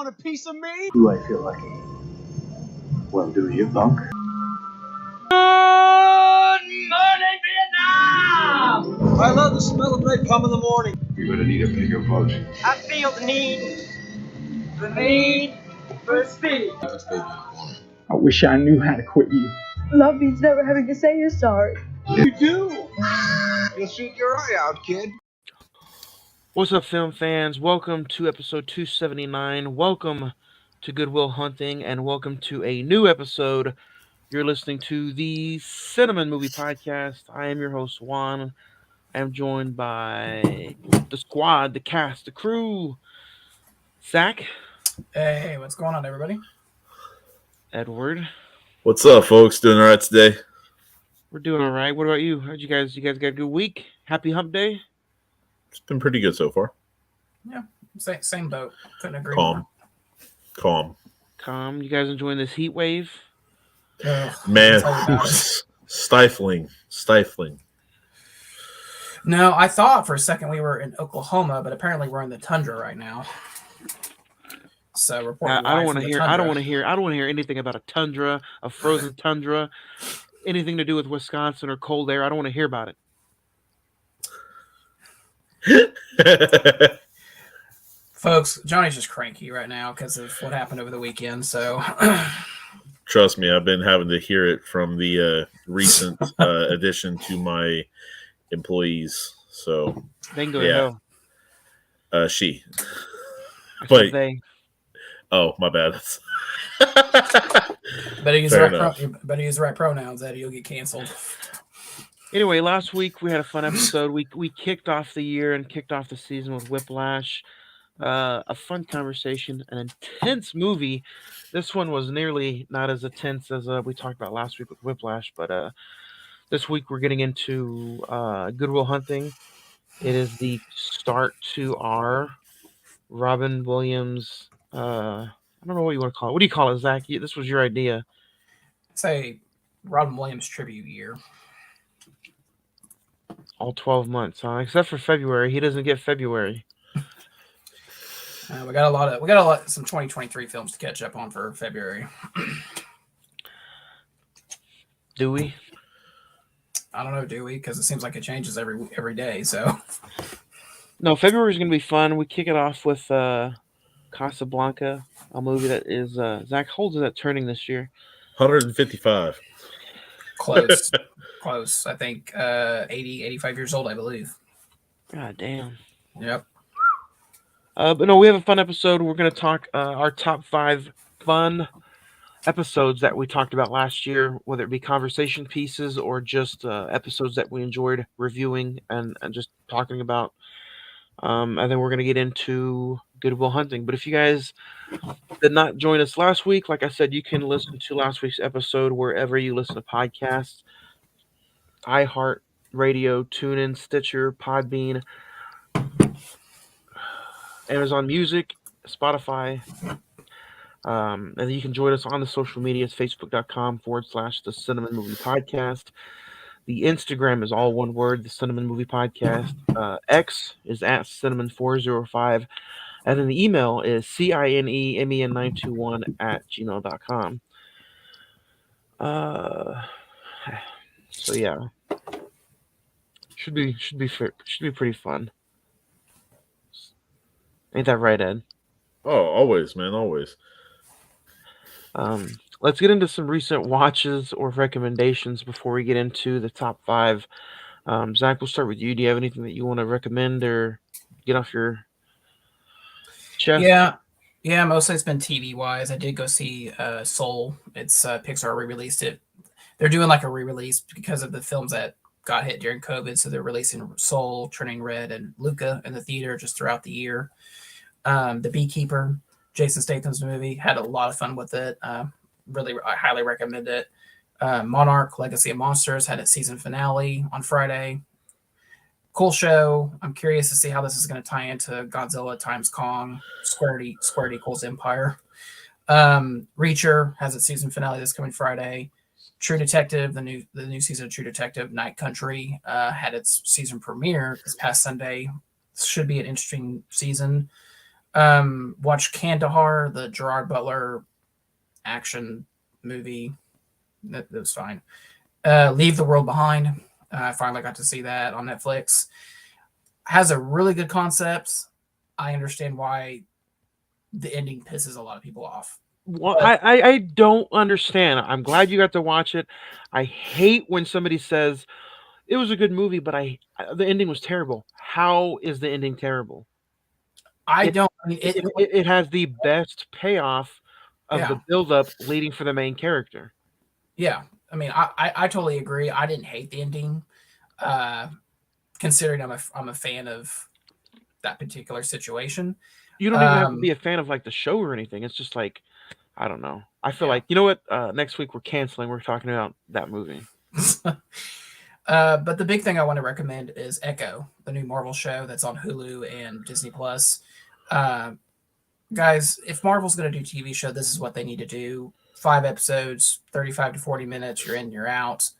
a piece of me? Do I feel lucky? Well, do you, punk? Good morning, Vietnam! I love the smell of napalm in the morning. You're gonna need a bigger boat. I feel the need for speed. I wish I knew how to quit you. Love means never having to say you're sorry. You do! You'll shoot your eye out, kid. What's up, film fans? Welcome to episode 279. Welcome to Good Will Hunting, and welcome to a new episode. You're listening to the Cine-Men Movie Podcast. I am your host, Juan. I am joined by the squad, the cast, the crew. Zach. Hey, what's going on, everybody? Edward. What's up, folks? Doing all right today? We're doing all right. What about you? How'd you guys got a good week? Happy hump day? It's been pretty good so far. Yeah, same boat. Couldn't agree Calm. You guys enjoying this heat wave? Man, stifling. No, I thought for a second we were in Oklahoma, but apparently we're in the tundra right now. So reporting I don't want to hear. I don't want to hear anything about a tundra, a frozen tundra, anything to do with Wisconsin or cold air. I don't want to hear about it. Folks, Johnny's just cranky right now because of what happened over the weekend. So, trust me, I've been having to hear it from the recent addition to my employees. So they can go to hell. She. But they. Oh, my bad. Better use the right pronouns, Eddie. You'll get canceled. Anyway, last week we had a fun episode. We kicked off the year and kicked off the season with Whiplash. A fun conversation, an intense movie. This one was nearly not as intense as we talked about last week with Whiplash, but this week we're getting into Good Will Hunting. It is the start to our Robin Williams. I don't know what you want to call it. What do you call it, Zach? This was your idea. Say Robin Williams tribute year. All 12 months, huh? Except for February. He doesn't get February. We got some 2023 films to catch up on for February. Do we? I don't know, do we? Because it seems like it changes every day. So no, February is going to be fun. We kick it off with Casablanca, a movie that is Zach holds it at turning this year. 155. Close. I think 85 years old, I believe. God damn. Yep. But no, we have a fun episode. We're going to talk our top 5 fun episodes that we talked about last year, whether it be conversation pieces or just episodes that we enjoyed reviewing and just talking about. And then we're going to get into Good Will Hunting. But if you guys did not join us last week, like I said, you can listen to last week's episode wherever you listen to podcasts. iHeart Radio, TuneIn, Stitcher, Podbean, Amazon Music, Spotify. And then you can join us on the social medias, facebook.com/the Cine-Men Movie Podcast. The Instagram is all one word, the Cine-Men Movie Podcast. X is at Cinemen405. And then the email is cinemen921@gmail.com. So yeah. Should be pretty fun. Ain't that right, Ed? Oh, always, man, always. Let's get into some recent watches or recommendations before we get into the top 5. Zach, we'll start with you. Do you have anything that you want to recommend or get off your chest? Yeah. Mostly it's been TV wise. I did go see Soul. It's Pixar re-released it. They're doing like a re-release because of the films that got hit during COVID. So they're releasing Soul, Turning Red, and Luca in the theater just throughout the year. The Beekeeper, Jason Statham's movie, had a lot of fun with it. Really, I highly recommend it. Monarch, Legacy of Monsters had its season finale on Friday. Cool show. I'm curious to see how this is going to tie into Godzilla times Kong, squared equals Empire. Reacher has its season finale this coming Friday. True Detective, the new season of True Detective, Night Country, had its season premiere this past Sunday. This should be an interesting season. Watch Kandahar, the Gerard Butler action movie. That was fine. Leave the World Behind. I finally got to see that on Netflix. Has a really good concept. I understand why the ending pisses a lot of people off. Well, I don't understand. I'm glad you got to watch it. I hate when somebody says it was a good movie, but the ending was terrible. How is the ending terrible? I It don't. I mean, it has the best payoff of the Yeah. build-up leading for the main character. Yeah. I mean, I totally agree. I didn't hate the ending, considering I'm a fan of that particular situation. You don't even have to be a fan of like the show or anything. It's just like, I don't know. I feel Yeah. like, you know what? Next week we're canceling. We're talking about that movie. But the big thing I want to recommend is Echo, the new Marvel show that's on Hulu and Disney Plus. Guys, if Marvel's going to do TV show, this is what they need to do. 5 episodes, 35 to 40 minutes. You're in, you're out.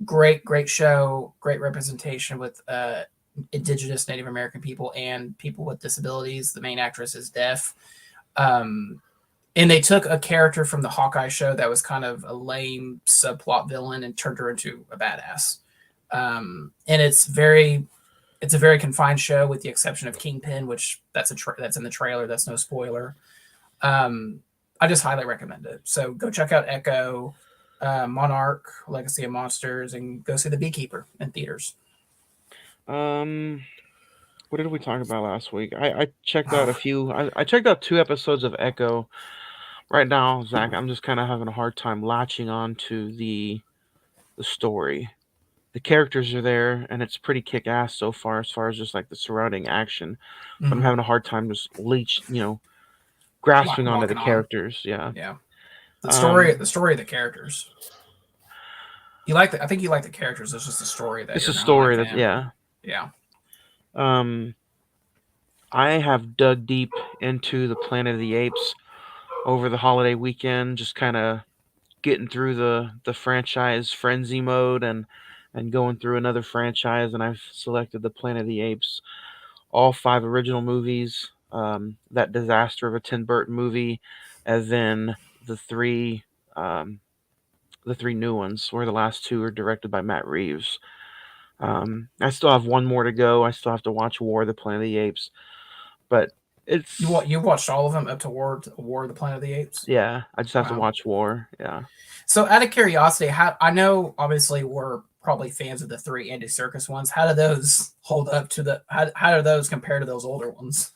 Great show. Great representation with Indigenous Native American people and people with disabilities. The main actress is deaf. And they took a character from the Hawkeye show that was kind of a lame subplot villain and turned her into a badass. And it's a very confined show with the exception of Kingpin, which that's in the trailer. That's no spoiler. I just highly recommend it. So go check out Echo, Monarch, Legacy of Monsters, and go see The Beekeeper in theaters. What did we talk about last week? I checked out a few. I checked out 2 episodes of Echo. Right now, Zach, I'm just kind of having a hard time latching on to the story. The characters are there, and it's pretty kick-ass so far as just like the surrounding action. But I'm having a hard time just grasping onto the characters. Yeah. The story of the characters. I think you like the characters. It's just the story that it's a story that yeah. I have dug deep into the Planet of the Apes over the holiday weekend, just kind of getting through the franchise frenzy mode and going through another franchise, and I've selected the Planet of the Apes, all 5 original movies, that disaster of a Tim Burton movie, and then the 3 new ones, where the last 2 are directed by Matt Reeves. I still have 1 more to go. I still have to watch War of the Planet of the Apes, but it's you watched all of them up to War of the Planet of the Apes. Yeah, I just have to watch War. Yeah. So, out of curiosity, I know obviously we're probably fans of the 3 Andy Serkis ones. How do those hold up to how do those compare to those older ones?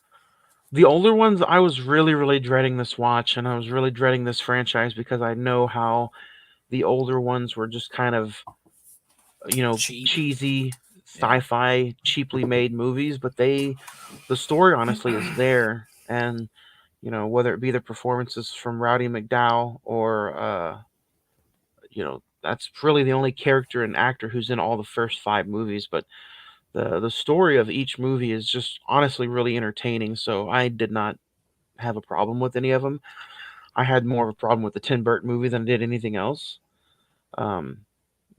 The older ones, I was really, really dreading this watch, and I was really dreading this franchise because I know how the older ones were just kind of, cheesy, sci-fi, cheaply made movies, but the story honestly is there, and whether it be the performances from Rowdy McDowell or that's really the only character and actor who's in all the first 5 movies, but the story of each movie is just honestly really entertaining, so I did not have a problem with any of them. I had more of a problem with the Tim Burton movie than I did anything else.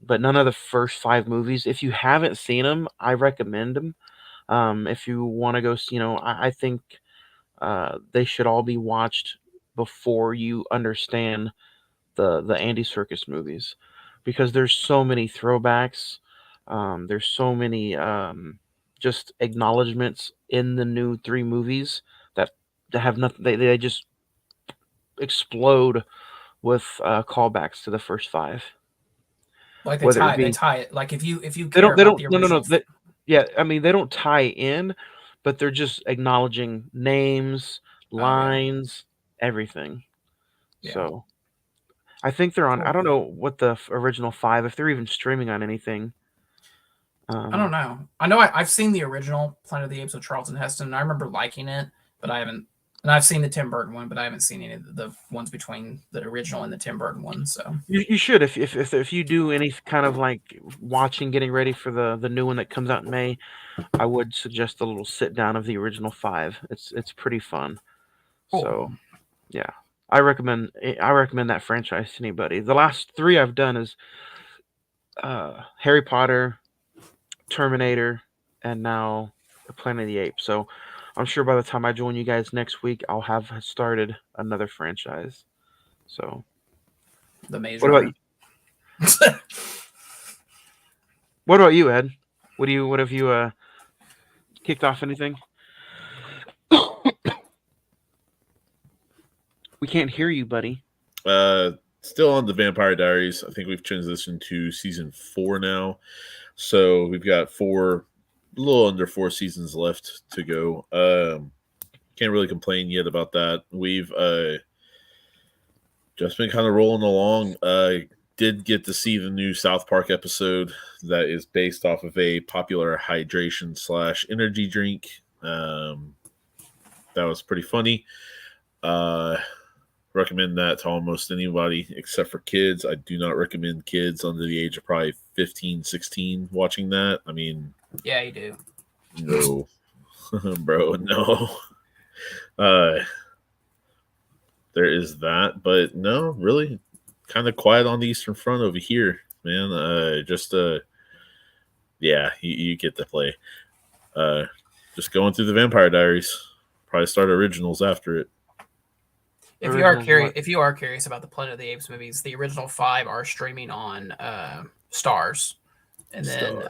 But none of the first 5 movies, if you haven't seen them, I recommend them. If you want to go, I think they should all be watched before you understand the Andy Serkis movies, because there's so many throwbacks. There's so many just acknowledgments in the new 3 movies that have nothing. They just explode with callbacks to the first 5. Like they tie it. Like if you They care don't about the original. I mean, they don't tie in, but they're just acknowledging names, lines, everything. Yeah. So I think they're on. I don't know what the original 5, if they're even streaming on anything. I don't know. I know I've seen the original Planet of the Apes with Charlton Heston, and I remember liking it, but I haven't. And I've seen the Tim Burton one, but I haven't seen any of the ones between the original and the Tim Burton one. So you should, if you do any kind of like getting ready for the new one that comes out in May, I would suggest a little sit down of the original 5. It's pretty fun. Cool. So yeah, I recommend that franchise to anybody. The last 3 I've done is Harry Potter, Terminator, and now the Planet of the Apes. So I'm sure by the time I join you guys next week, I'll have started another franchise. So, The Maze what about Runner. you? What about you, Ed? What have you kicked off anything? We can't hear you, buddy. Still on the Vampire Diaries. I think we've transitioned to season 4 now. So we've got a little under 4 seasons left to go. Can't really complain yet about that. We've just been kind of rolling along. Did get to see the new South Park episode that is based off of a popular hydration / energy drink. That was pretty funny. Recommend that to almost anybody except for kids. I do not recommend kids under the age of probably 15, 16 watching that. I mean, Yeah, you do. no, bro, no. There is that, but no, really kind of quiet on the Eastern Front over here, man. Yeah, you get to play. Just going through the Vampire Diaries. Probably start originals after it. If you are curious about the Planet of the Apes movies, the original 5 are streaming on Stars, and then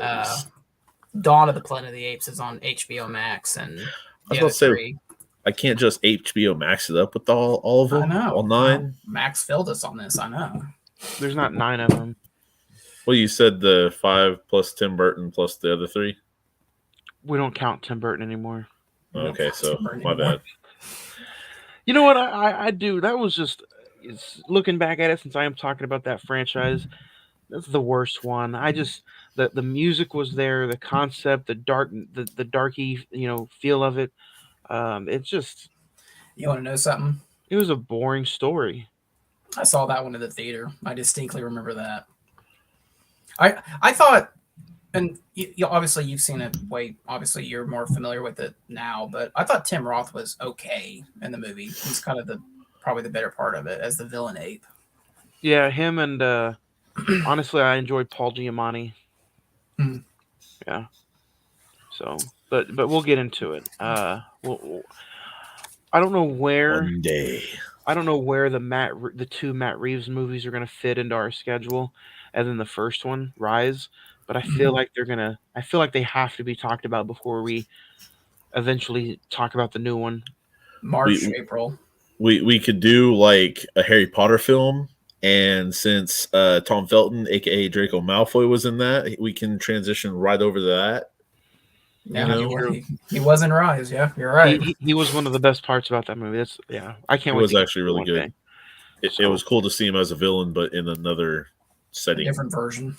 Dawn of the Planet of the Apes is on HBO Max, and I was about to say, I can't just HBO Max it up with all of them. I know. All 9. Max filled us on this. I know. There's not 9 of them. Well, you said the 5 plus Tim Burton plus the other 3. We don't count Tim Burton anymore. Okay, so my bad. You know what I do? That was just looking back at it, since I am talking about that franchise. That's the worst one. The music was there, the concept, the darky feel of it. It's just. You want to know something? It was a boring story. I saw that one in the theater. I distinctly remember that. I thought, and obviously you've seen it. Obviously you're more familiar with it now, but I thought Tim Roth was okay in the movie. He's kind of probably the better part of it as the villain ape. Yeah, him and honestly, I enjoyed Paul Giamatti. Yeah. So, but we'll get into it. I don't know where. One day. I don't know where the 2 Matt Reeves movies are going to fit into our schedule, as in the first one, Rise. But I feel like I feel like they have to be talked about before we eventually talk about the new one. April. We could do like a Harry Potter film, and since Tom Felton, aka Draco Malfoy, was in that, we can transition right over to that. Yeah, he was in Rise. Yeah, you're right. He was one of the best parts about that movie. I can't wait. It was actually really good. It was cool to see him as a villain, but in another setting, a different version.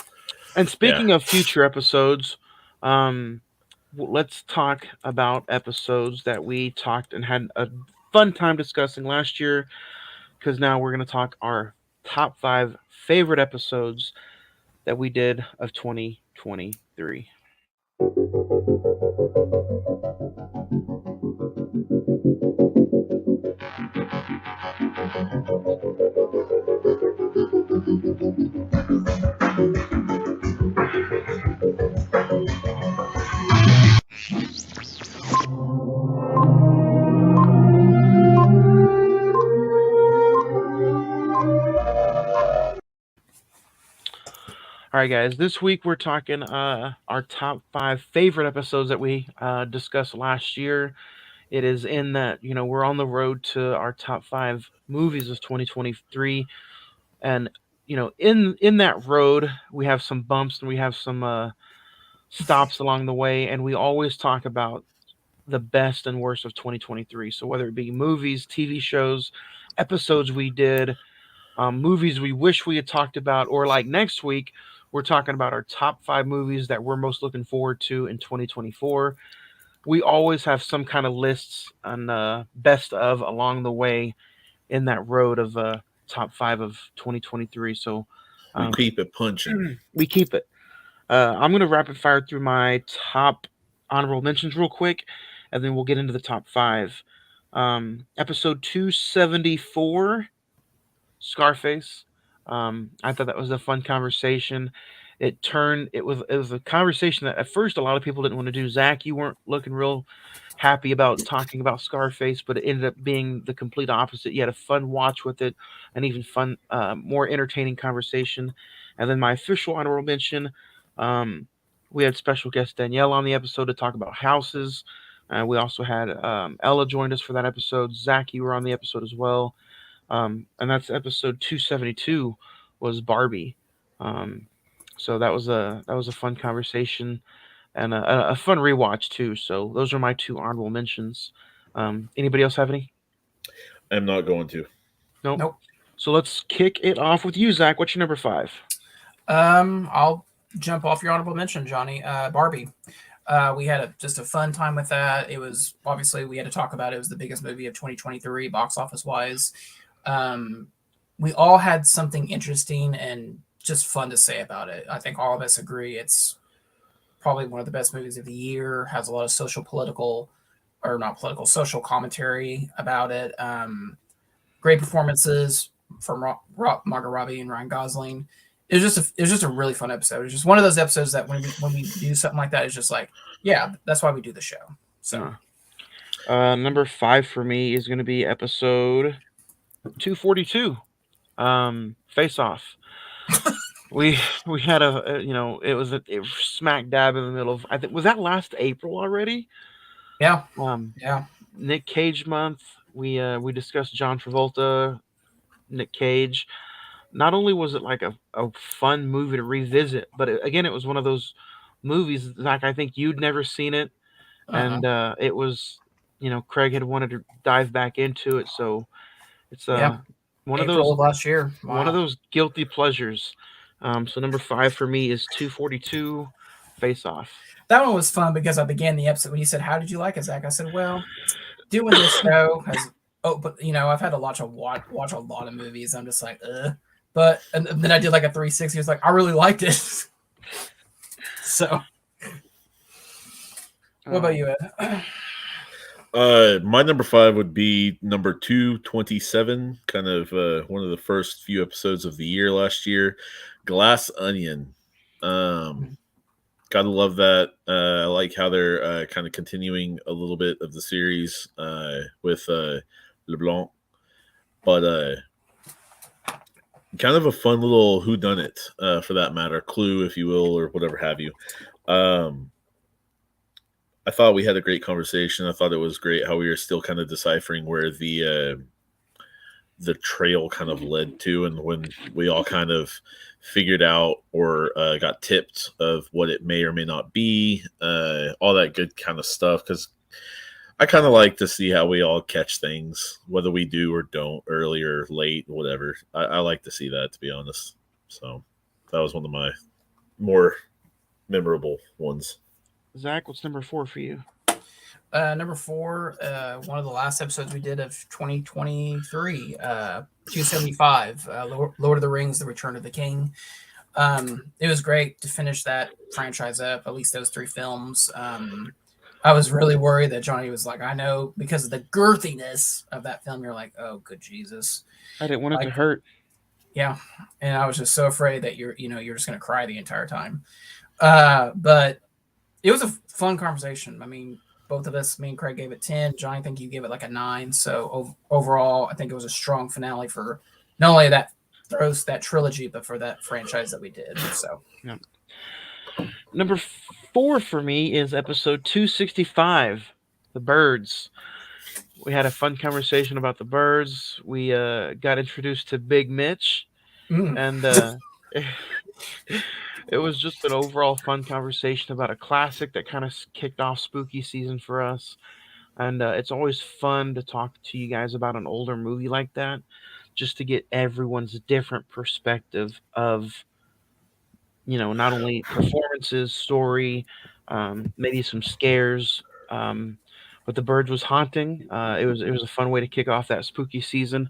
And speaking of future episodes, let's talk about episodes that we talked and had a fun time discussing last year, because now we're going to talk our top 5 favorite episodes that we did of 2023. All right, guys. This week we're talking our top 5 favorite episodes that we discussed last year. It is in that we're on the road to our top 5 movies of 2023, and in that road we have some bumps and we have some stops along the way, and we always talk about the best and worst of 2023. So whether it be movies, TV shows, episodes we did, movies we wish we had talked about, or like next week, we're talking about our top 5 movies that we're most looking forward to in 2024. We always have some kind of lists and best of along the way in that road of top 5 of 2023. So we keep it punching. We keep it. I'm going to rapid fire through my top honorable mentions real quick, and then we'll get into the top 5. Episode 274, Scarface. I thought that was a fun conversation. it was a conversation that at first a lot of people didn't want to do. Zach, you weren't looking real happy about talking about Scarface, but it ended up being the complete opposite. You had a fun watch with it, and even fun, more entertaining conversation. And then my official honorable mention, um, we had special guest Danielle on the episode to talk about houses. We also had Ella joined us for that episode. Zach, you were on the episode as well, and that's episode 272 was Barbie. Um, so that was a fun conversation and a fun rewatch too. So those are my two honorable mentions. Anybody else have any? I'm not going to. Nope. Nope. So let's kick it off with you, Zach. What's your number 5? I'll jump off your honorable mention, Johnny. Barbie. We had just a fun time with that. It was obviously we had to talk about it. It was the biggest movie of 2023 box office wise. We all had something interesting and just fun to say about it. I think all of us agree it's probably one of the best movies of the year. Has a lot of social commentary about it. Great performances from Margot Robbie and Ryan Gosling. It was just a really fun episode. It was just one of those episodes that when we do something like that, it's just like, yeah, that's why we do the show. So, number 5 for me is going to be episode 242, Face Off. we had it was smack dab in the middle of, I think, was that last April already? yeah, yeah. Nick Cage month. We discussed John Travolta, Nick Cage. Not only was it like a fun movie to revisit, but again, it was one of those movies, like I think you'd never seen it, and it was, Craig had wanted to dive back into it, so it's one April of those of last year. Wow. One of those guilty pleasures. So number 5 for me is 242, Face Off. That one was fun because I began the episode when you said, "How did you like it, Zach?" I said, "Well, doing this show has but I've had to watch a lot of movies. I'm just like, ugh." But and then I did like a 360. It's like I really liked it. So, what about you, Ed? My number 5 would be number 227. Kind of one of the first few episodes of the year last year. Glass Onion. Gotta love that. I like how they're kind of continuing a little bit of the series with LeBlanc, but kind of a fun little whodunit for that matter, clue, if you will, or whatever have you. I thought we had a great conversation. I thought it was great how we were still kind of deciphering where the trail kind of led to, and when we all kind of figured out or got tipped of what it may or may not be, all that good kind of stuff, because I kind of like to see how we all catch things, whether we do or don't, early or late, whatever. I like to see that, to be honest. So that was one of my more memorable ones. Zach, what's number 4 for you? Number 4, one of the last episodes we did of 2023, 275, Lord of the Rings, The Return of the King. It was great to finish that franchise up, at least those 3 films. I was really worried that Johnny was like, I know, because of the girthiness of that film, you're like, oh, good Jesus. I didn't want it to hurt. Yeah. And I was just so afraid that you're just going to cry the entire time. But it was a fun conversation. I mean, both of us, me and Craig gave it 10. Johnny, I think you gave it like a 9. So overall, I think it was a strong finale for not only that trilogy, but for that franchise that we did. So, yeah. Number 4 for me is episode 265, The Birds. We had a fun conversation about the Birds. We got introduced to Big Mitch, and it was just an overall fun conversation about a classic that kind of kicked off spooky season for us. And it's always fun to talk to you guys about an older movie like that, just to get everyone's different perspective of, not only performances, story, maybe some scares. But The Birds was haunting. It was a fun way to kick off that spooky season.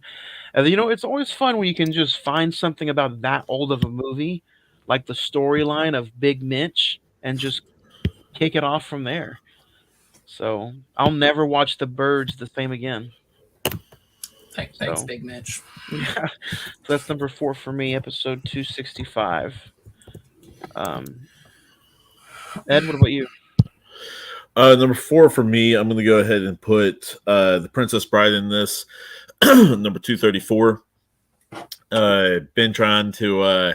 And it's always fun when you can just find something about that old of a movie, like the storyline of Big Mitch, and just kick it off from there. So I'll never watch The Birds the same again. Thanks, Big Mitch. Yeah, so that's number 4 for me, episode 265. Ed, what about you? Number 4 for me, I'm going to go ahead and put The Princess Bride in this. Number 234. Been trying to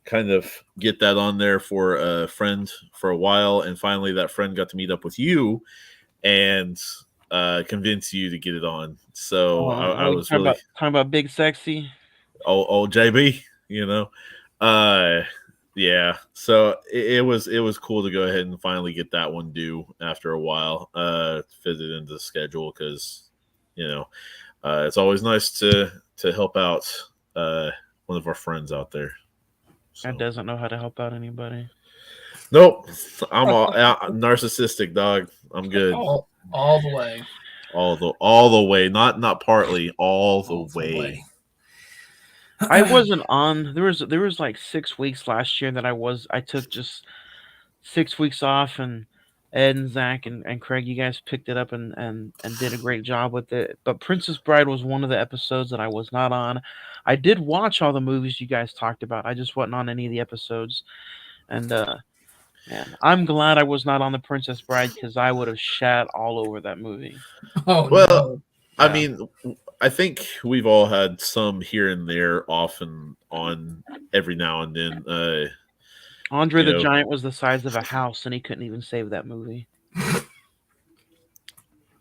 kind of get that on there for a friend for a while, and finally that friend got to meet up with you and convince you to get it on. So I you was talking really about Big Sexy. old JB, yeah. So it was cool to go ahead and finally get that one due after a while, fit it into the schedule because it's always nice to help out one of our friends out there. So. That doesn't know how to help out anybody. Nope, I'm all narcissistic, dog. I'm good. All the way. All the way, not partly, all the way. I wasn't on. There was like 6 weeks last year that I took just 6 weeks off, and Ed and Zach and Craig, you guys picked it up and did a great job with it. But Princess Bride was one of the episodes that I was not on. I did watch all the movies you guys talked about. I just wasn't on any of the episodes. And man, I'm glad I was not on the Princess Bride because I would have shat all over that movie. Oh well, no! I mean, I think we've all had some here and there, off and on, every now and then. Andre the Giant was the size of a house, and he couldn't even save that movie.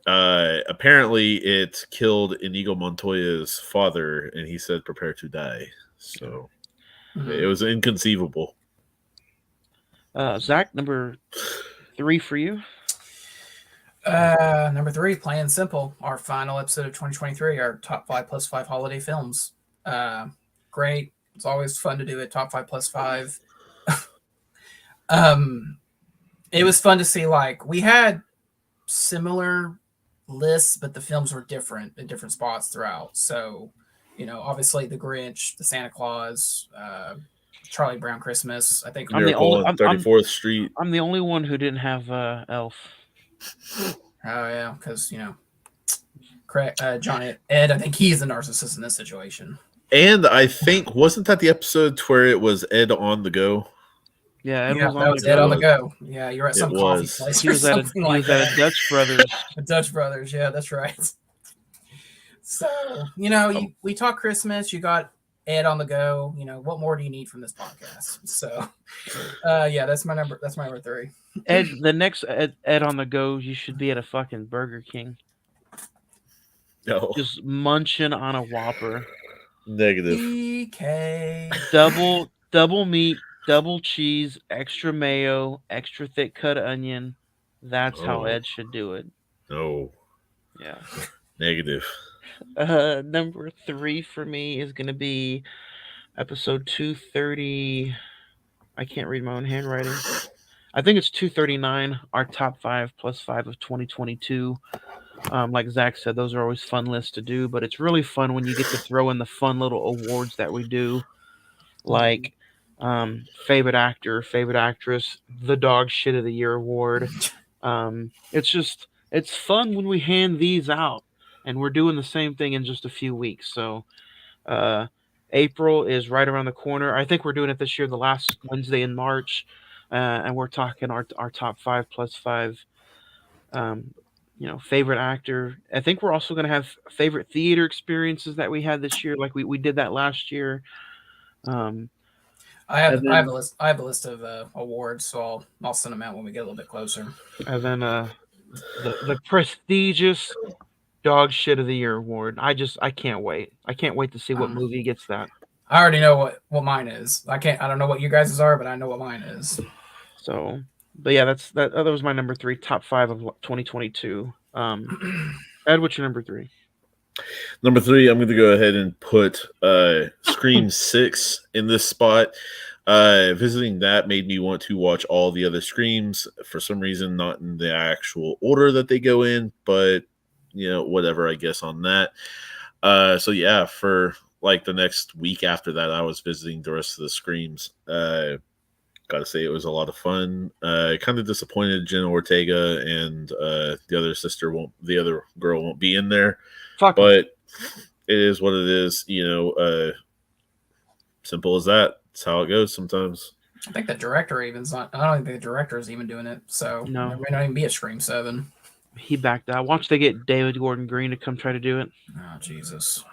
Apparently, it killed Inigo Montoya's father, and he said, "Prepare to die." So it was inconceivable. Zach, number 3 for you. Number 3, plain and simple. Our final episode of 2023, our top 5+5 holiday films. Great. It's always fun to do it. Top 5+5. It was fun to see, like, we had similar lists, but the films were different in different spots throughout. So, obviously The Grinch, The Santa Claus, Charlie Brown Christmas. I think Miracle on 34th Street. I'm the only one who didn't have Elf. Oh yeah, because Johnny Ed, I think he's the narcissist in this situation. And I think wasn't that the episode where it was Ed on the go? Yeah, Ed was Ed on the go. Yeah, you're at some coffee place or something like that. He was at a Dutch Brothers. Dutch Brothers, yeah, that's right. So we talk Christmas. You got Ed on the go. What more do you need from this podcast? So, yeah, that's my number 3. Ed, the next Ed on the go, you should be at a fucking Burger King. No. Just munching on a Whopper. Negative. DK. Double meat, double cheese, extra mayo, extra thick cut onion. That's how Ed should do it. No. Yeah. Negative. Number 3 for me is going to be episode 230. I can't read my own handwriting. I think it's 239, our top 5+5 of 2022. Like Zach said, those are always fun lists to do, but it's really fun when you get to throw in the fun little awards that we do, like favorite actor, favorite actress, the dog shit of the year award. It's fun when we hand these out, and we're doing the same thing in just a few weeks. So April is right around the corner. I think we're doing it this year, the last Wednesday in March. And we're talking our top 5+5, favorite actor. I think we're also going to have favorite theater experiences that we had this year, like we did that last year. I have a list of awards, so I'll send them out when we get a little bit closer. And then the prestigious dog shit of the year award. I can't wait. I can't wait to see what movie gets that. I already know what mine is. I don't know what you guys' are, but I know what mine is. So, but yeah, that was my number 3, top 5 of 2022. Ed, what's your number 3? Number 3, I'm going to go ahead and put Scream 6 in this spot. Visiting that made me want to watch all the other Screams. For some reason, not in the actual order that they go in, but whatever, I guess, on that. So yeah, for like the next week after that, I was visiting the rest of the Screams. Gotta say, it was a lot of fun. Kind of disappointed Jenna Ortega and the other girl won't be in there. But it is what it is. Simple as that. It's how it goes sometimes. I think the director even's not. I don't think the director is even doing it. So No. there may not even be a Scream 7. He backed out. Watch they get David Gordon Green to come try to do it. Oh Jesus.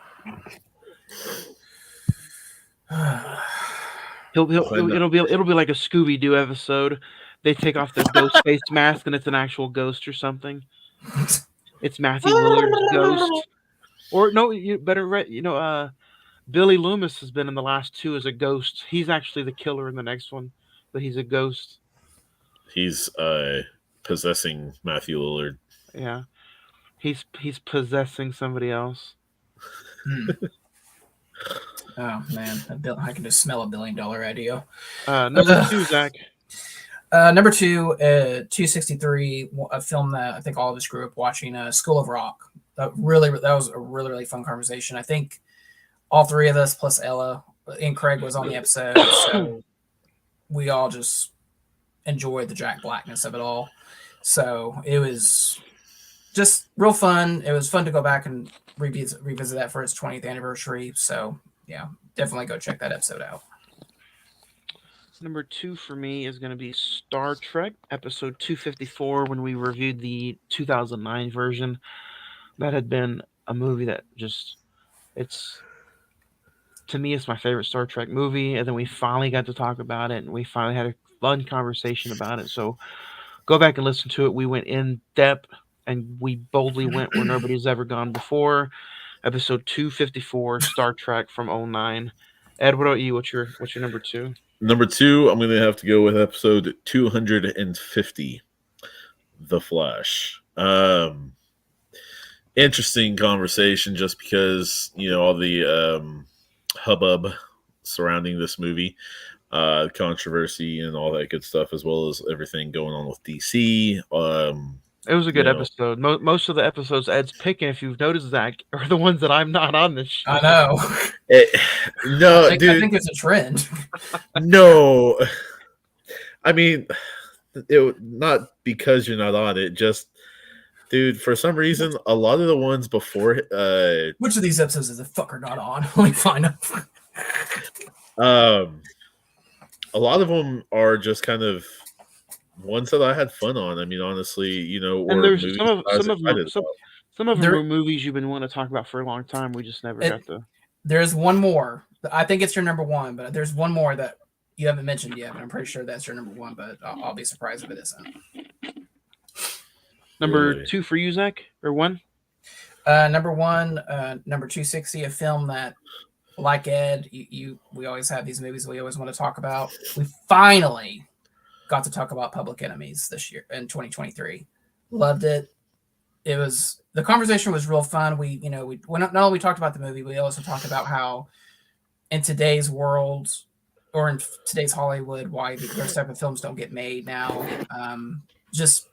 It'll be like a Scooby Doo episode. They take off their ghost face mask and it's an actual ghost or something. It's Matthew Lillard's ghost. Or no, you better Billy Loomis has been in the last two as a ghost. He's actually the killer in the next one, but he's a ghost. He's possessing Matthew Lillard. Yeah, he's possessing somebody else. Oh man, I can just smell $1 billion idea. Number 2, Zach. Number 2, 263, a film that I think all of us grew up watching, School of Rock. That was a really fun conversation. I think all three of us plus Ella and Craig was on the episode, so we all just enjoyed the Jack Blackness of it all. So it was just real fun. It was fun to go back and revisit that for its 20th anniversary. So yeah, definitely go check that episode out. Number 2 for me is going to be Star Trek episode 254 when we reviewed the 2009 version. That had been a movie that to me, it's my favorite Star Trek movie. And then we finally got to talk about it and we finally had a fun conversation about it. So go back and listen to it. We went in depth and we boldly went where nobody's ever gone before. Episode 254, Star Trek from 2009. Ed, what about you? What's your number 2? Number 2, I'm going to have to go with episode 250, The Flash. Interesting conversation just because, all the hubbub surrounding this movie, controversy and all that good stuff, as well as everything going on with DC. It was a good episode. Most of the episodes Ed's picking, if you've noticed, Zach, are the ones that I'm not on this show. I know. Dude. I think it's a trend. No. I mean, not because you're not on it, just, dude, for some reason, a lot of the ones before... Which of these episodes is the fucker not on? Let me find out. A lot of them are just kind of ones that I had fun on. I mean, honestly, or and there's movies some of them are movies you've been wanting to talk about for a long time. We just never got to. There's one more. I think it's your number 1, but there's one more that you haven't mentioned yet. But I'm pretty sure that's your number 1. But I'll be surprised if it isn't. Number 2 for you, Zach, or 1? Number 1, number 260, a film that, like Ed, we always have these movies we always want to talk about. We finally got to talk about Public Enemies this year in 2023. Loved it. The conversation was real fun. We not only we talked about the movie, we also talked about how in today's world or in today's Hollywood, why those type of films don't get made now. Just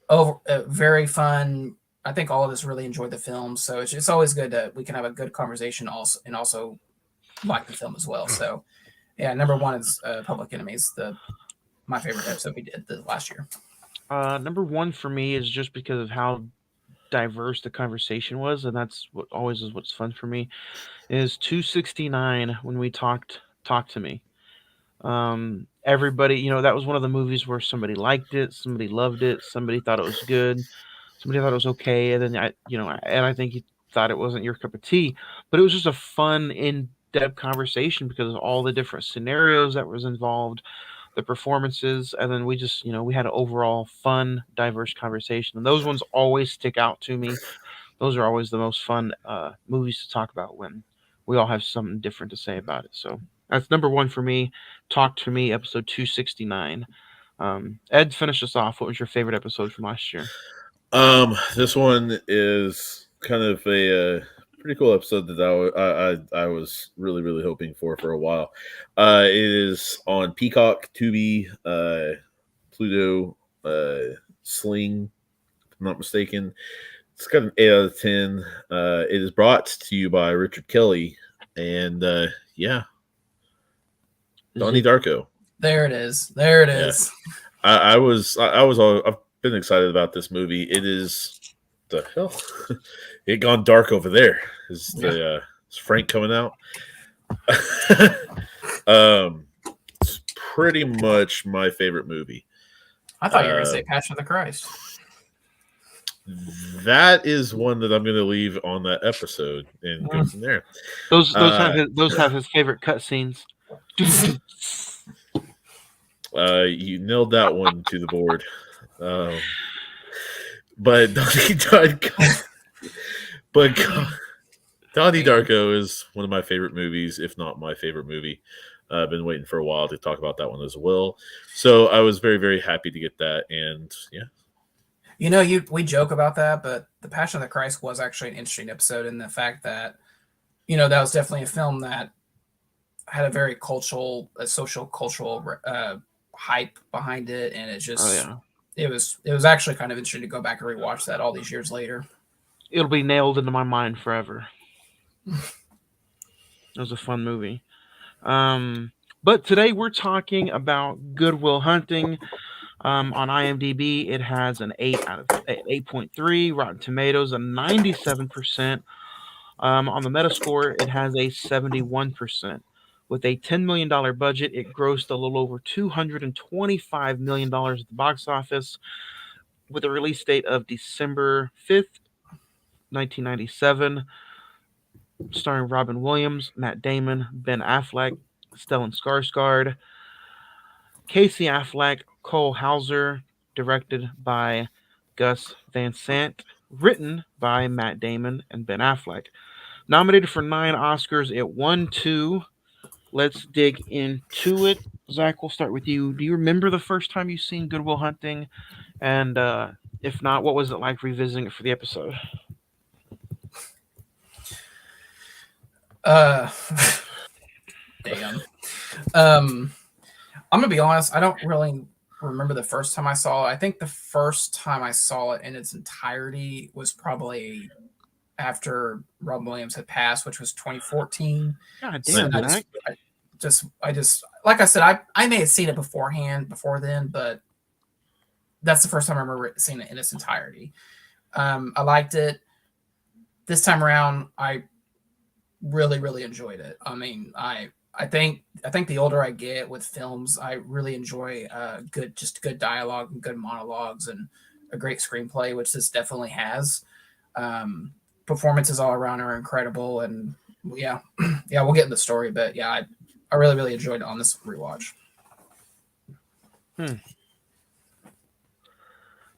very fun. I think all of us really enjoyed the film, so it's always good that we can have a good conversation also like the film as well. So yeah, number 1 is Public Enemies, my favorite episode we did last year. Number 1 for me is just because of how diverse the conversation was, and that's what's fun for me, is 269 when we talked to me. Everybody, that was one of the movies where somebody liked it, somebody loved it, somebody thought it was good, somebody thought it was okay, and then I think you thought it wasn't your cup of tea, but it was just a fun, in-depth conversation because of all the different scenarios that was involved, the performances, and then we just, we had an overall fun, diverse conversation, and those ones always stick out to me. Those are always the most fun movies to talk about when we all have something different to say about it. So that's number 1 for me. Talk to Me, episode 269. Ed, finish us off. What was your favorite episode from last year? This one is kind of a pretty cool episode that I was really, really hoping for a while. It is on Peacock, Tubi, Pluto, Sling, if I'm not mistaken. It's got an 8 out of 10. It is brought to you by Richard Kelly, and Donnie Darko. There it is. I've been excited about this movie. It is the hell. It gone dark over there. Is Frank coming out? It's pretty much my favorite movie. I thought you were going to say Passion of the Christ. That is one that I'm going to leave on that episode and go from there. Those have his favorite cutscenes. You nailed that one to the board. But Donnie Darko is one of my favorite movies, if not my favorite movie. I've been waiting for a while to talk about that one as well. So I was very, very happy to get that. And yeah. You know, we joke about that, but The Passion of the Christ was actually an interesting episode in the fact that, you know, that was definitely a film that had a very social cultural hype behind it, and it just it was actually kind of interesting to go back and rewatch that all these years later. It'll be nailed into my mind forever. It was a fun movie. But today we're talking about Good Will Hunting. On IMDb, it has an 8.3. Rotten Tomatoes, a 97%. On the Metascore, it has a 71%. With a $10 million budget, it grossed a little over $225 million at the box office, with a release date of December 5th, 1997. Starring Robin Williams, Matt Damon, Ben Affleck, Stellan Skarsgård, Casey Affleck, Cole Hauser, directed by Gus Van Sant, written by Matt Damon and Ben Affleck. Nominated for 9 Oscars, it won 2. Let's dig into it. Zach, we'll start with you. Do you remember the first time you seen Good Will Hunting? And if not, what was it like revisiting it for the episode? Damn. I'm gonna be honest. I don't really remember the first time I saw it. I think the first time I saw it in its entirety was probably after Robin Williams had passed, which was 2014. God damn, I just like I said, I may have seen it before then, but that's the first time I remember seeing it in its entirety. I liked it. This time around, I really, really enjoyed it. I mean, I think the older I get with films, I really enjoy good dialogue and good monologues and a great screenplay, which this definitely has. Performances all around are incredible, and yeah, we'll get in the story, but yeah, I really, really enjoyed it on this rewatch.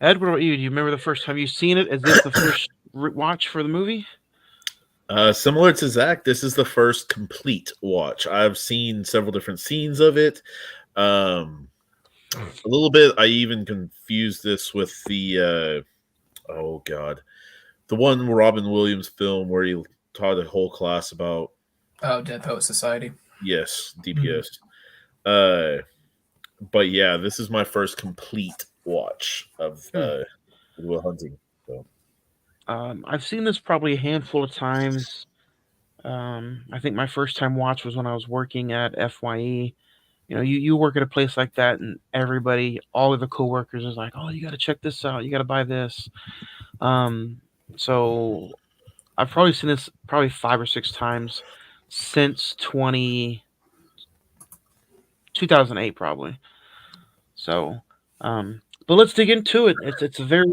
Ed, what about you? Do you remember the first time you seen it? Is this the first watch for the movie? Similar to Zach, this is the first complete watch. I've seen several different scenes of it. A little bit, I even confused this with the the one Robin Williams film where he taught a whole class about Dead Poet Society. Yes, DPS. But yeah, this is my first complete watch of Will Hunting. So. I've seen this probably a handful of times. I think my first time watch was when I was working at FYE. You know, you work at a place like that, and everybody, all of the coworkers, is like, "Oh, you got to check this out. You got to buy this." So I've probably seen this probably 5 or 6 times since 2008, probably. So, but let's dig into it. It's a very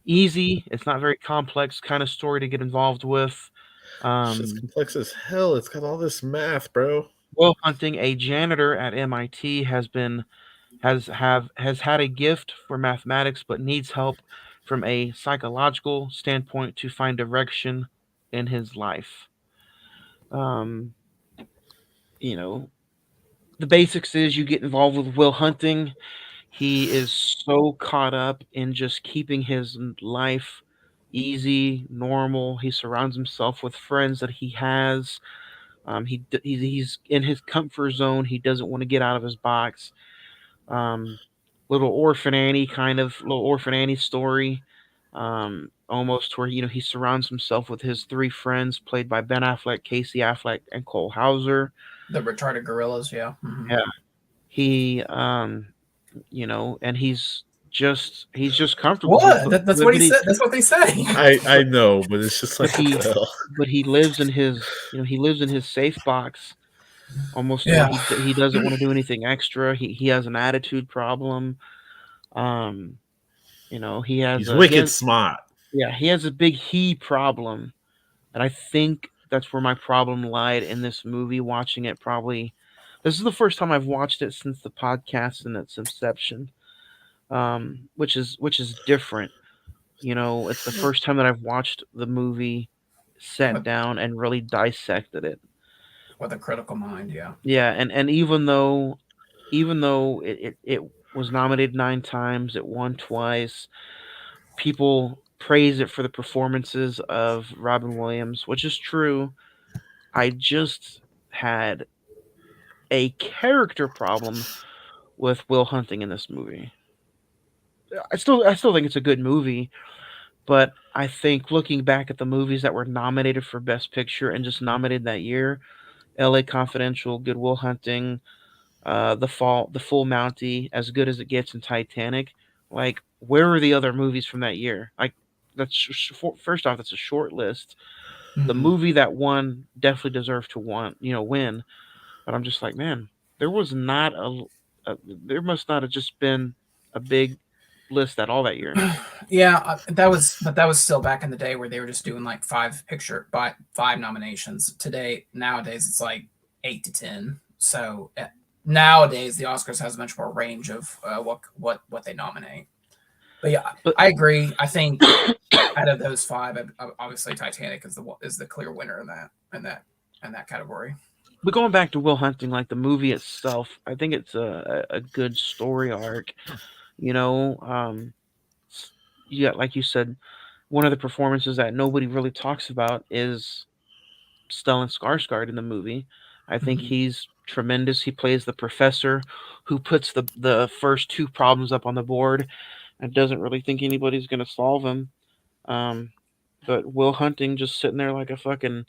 easy. It's not very complex kind of story to get involved with. It's complex as hell. It's got all this math, bro. Will Hunting, a janitor at MIT, has had a gift for mathematics, but needs help from a psychological standpoint to find direction in his life. You know, the basics is you get involved with Will Hunting. He is so caught up in just keeping his life easy, normal. He surrounds himself with friends that he has. He's in his comfort zone. He doesn't want to get out of his box. Little Orphan Annie story, almost where he surrounds himself with his 3 friends, played by Ben Affleck, Casey Affleck, and Cole Hauser. The retarded gorillas, yeah. Mm-hmm. Yeah. He, and he's just comfortable. What? That's what he said. That's what they say. I know, but it's just like, but he lives in his, he lives in his safe box. Almost Yeah. like he doesn't want to do anything extra. He has an attitude problem. He has He's a wicked smart. he has a big he problem, and I think that's where my problem lied in this movie. Watching it, probably this is the first time I've watched it since the podcast and its inception, which is different. It's the first time that I've watched the movie, sat With, down and really dissected it. with a critical mind, yeah. Yeah, and even though it was nominated 9 times, it won twice. People praise it for the performances of Robin Williams, which is true. I just had a character problem with Will Hunting in this movie. I still think it's a good movie, but I think looking back at the movies that were nominated for Best Picture and just nominated that year, L.A. Confidential, Good Will Hunting, The Full Mountie, As Good as It Gets, and Titanic. Like, where are the other movies from that year? Like, first off, that's a short list. The Mhm. movie that won definitely deserved to win. But I'm just like, man, there was not there must not have just been a big list at all that year. Yeah, that was still back in the day where they were just doing like five nominations. Nowadays, it's like 8 to 10. So nowadays, the Oscars has much more range of what they nominate. But yeah, But I agree. I think out of those five, obviously Titanic is the clear winner in that category. but going back to Will Hunting, like the movie itself, I think it's a good story arc. You know, you got, like you said, one of the performances that nobody really talks about is Stellan Skarsgård in the movie. I think Mhm. he's tremendous. He plays the professor who puts the first two problems up on the board and doesn't really think anybody's going to solve them. Um, but Will Hunting just sitting there like a fucking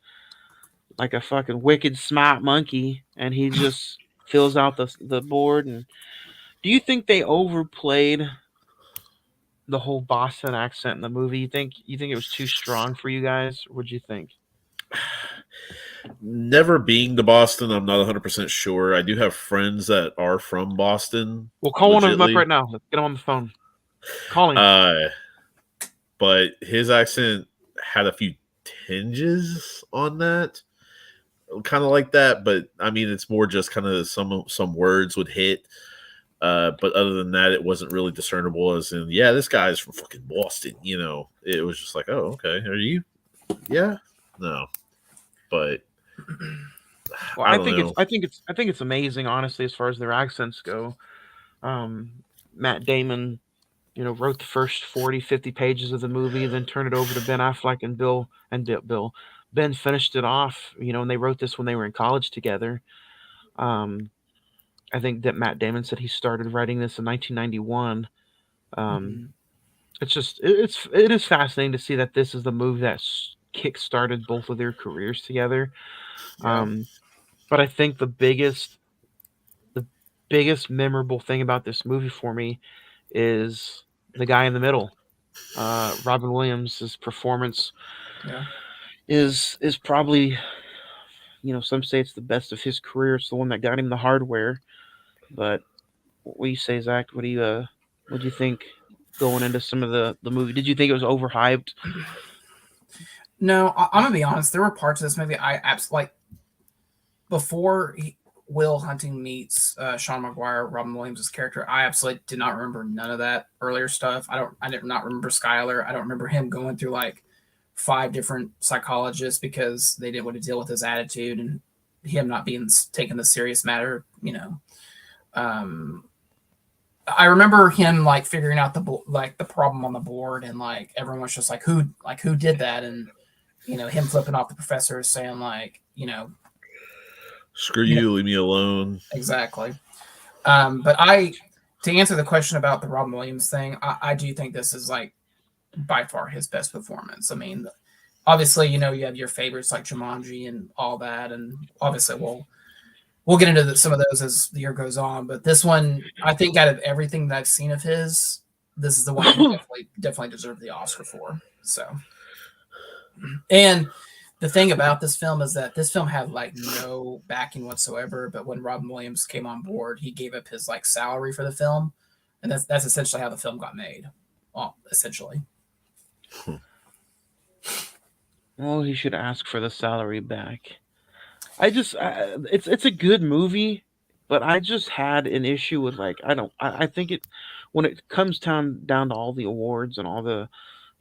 wicked smart monkey, and he just fills out the board. And do you think they overplayed the whole Boston accent in the movie? You think it was too strong for you guys? What'd you think? Never being to Boston, I'm not 100% sure. I do have friends that are from Boston, Well, call one of them up legitly. right now. Let's get him on the phone. Call him. Uh, but his accent had a few tinges on that, kind of like that. But I mean, it's more just kind of some words would hit. But other than that, it wasn't really discernible. As in, yeah, this guy's from fucking Boston. It was just like, oh, okay, are you? Yeah, no, but Well, I I don't think it's know. I think it's I think it's amazing, honestly, as far as their accents go. Um, Matt Damon, wrote the first 40, 50 pages of the movie, then turned it over to Ben Affleck and Bill. Ben finished it off, and they wrote this when they were in college together. Um, I think that Matt Damon said he started writing this in 1991. Um, Mhm. it is fascinating to see that this is the movie that kick-started both of their careers together. Yeah. Um, but I think the biggest memorable thing about this movie for me is the guy in the middle. Robin Williams' performance Yeah. is probably, some say it's the best of his career. It's the one that got him the hardware. But what do you say, Zach? What do you think going into some of the movie? Did you think it was overhyped? No, I'm gonna be honest. There were parts of this movie I absolutely like before Will Hunting meets Sean Maguire, Robin Williams' character. I absolutely did not remember none of that earlier stuff. I did not remember Skyler. I don't remember him going through like 5 different psychologists because they didn't want to deal with his attitude and him not being taken the serious matter. Um, I remember him like figuring out the problem on the board, and like everyone was just like who did that, and him flipping off the professor saying like Screw you know you, leave me alone. exactly. But to answer the question about the Robin Williams thing, I do think this is like by far his best performance. I mean, obviously, you have your favorites like Jumanji and all that, and obviously we'll get into some of those as the year goes on. But this one, I think out of everything that I've seen of his, this is the one he definitely deserved the Oscar for. So, and the thing about this film is that this film had like no backing whatsoever. But when Robin Williams came on board, he gave up his like salary for the film, and that's essentially how the film got made. Well, essentially. Well, he should ask for the salary back. It's a good movie, but I just had an issue with like I think it when it comes down to all the awards and all the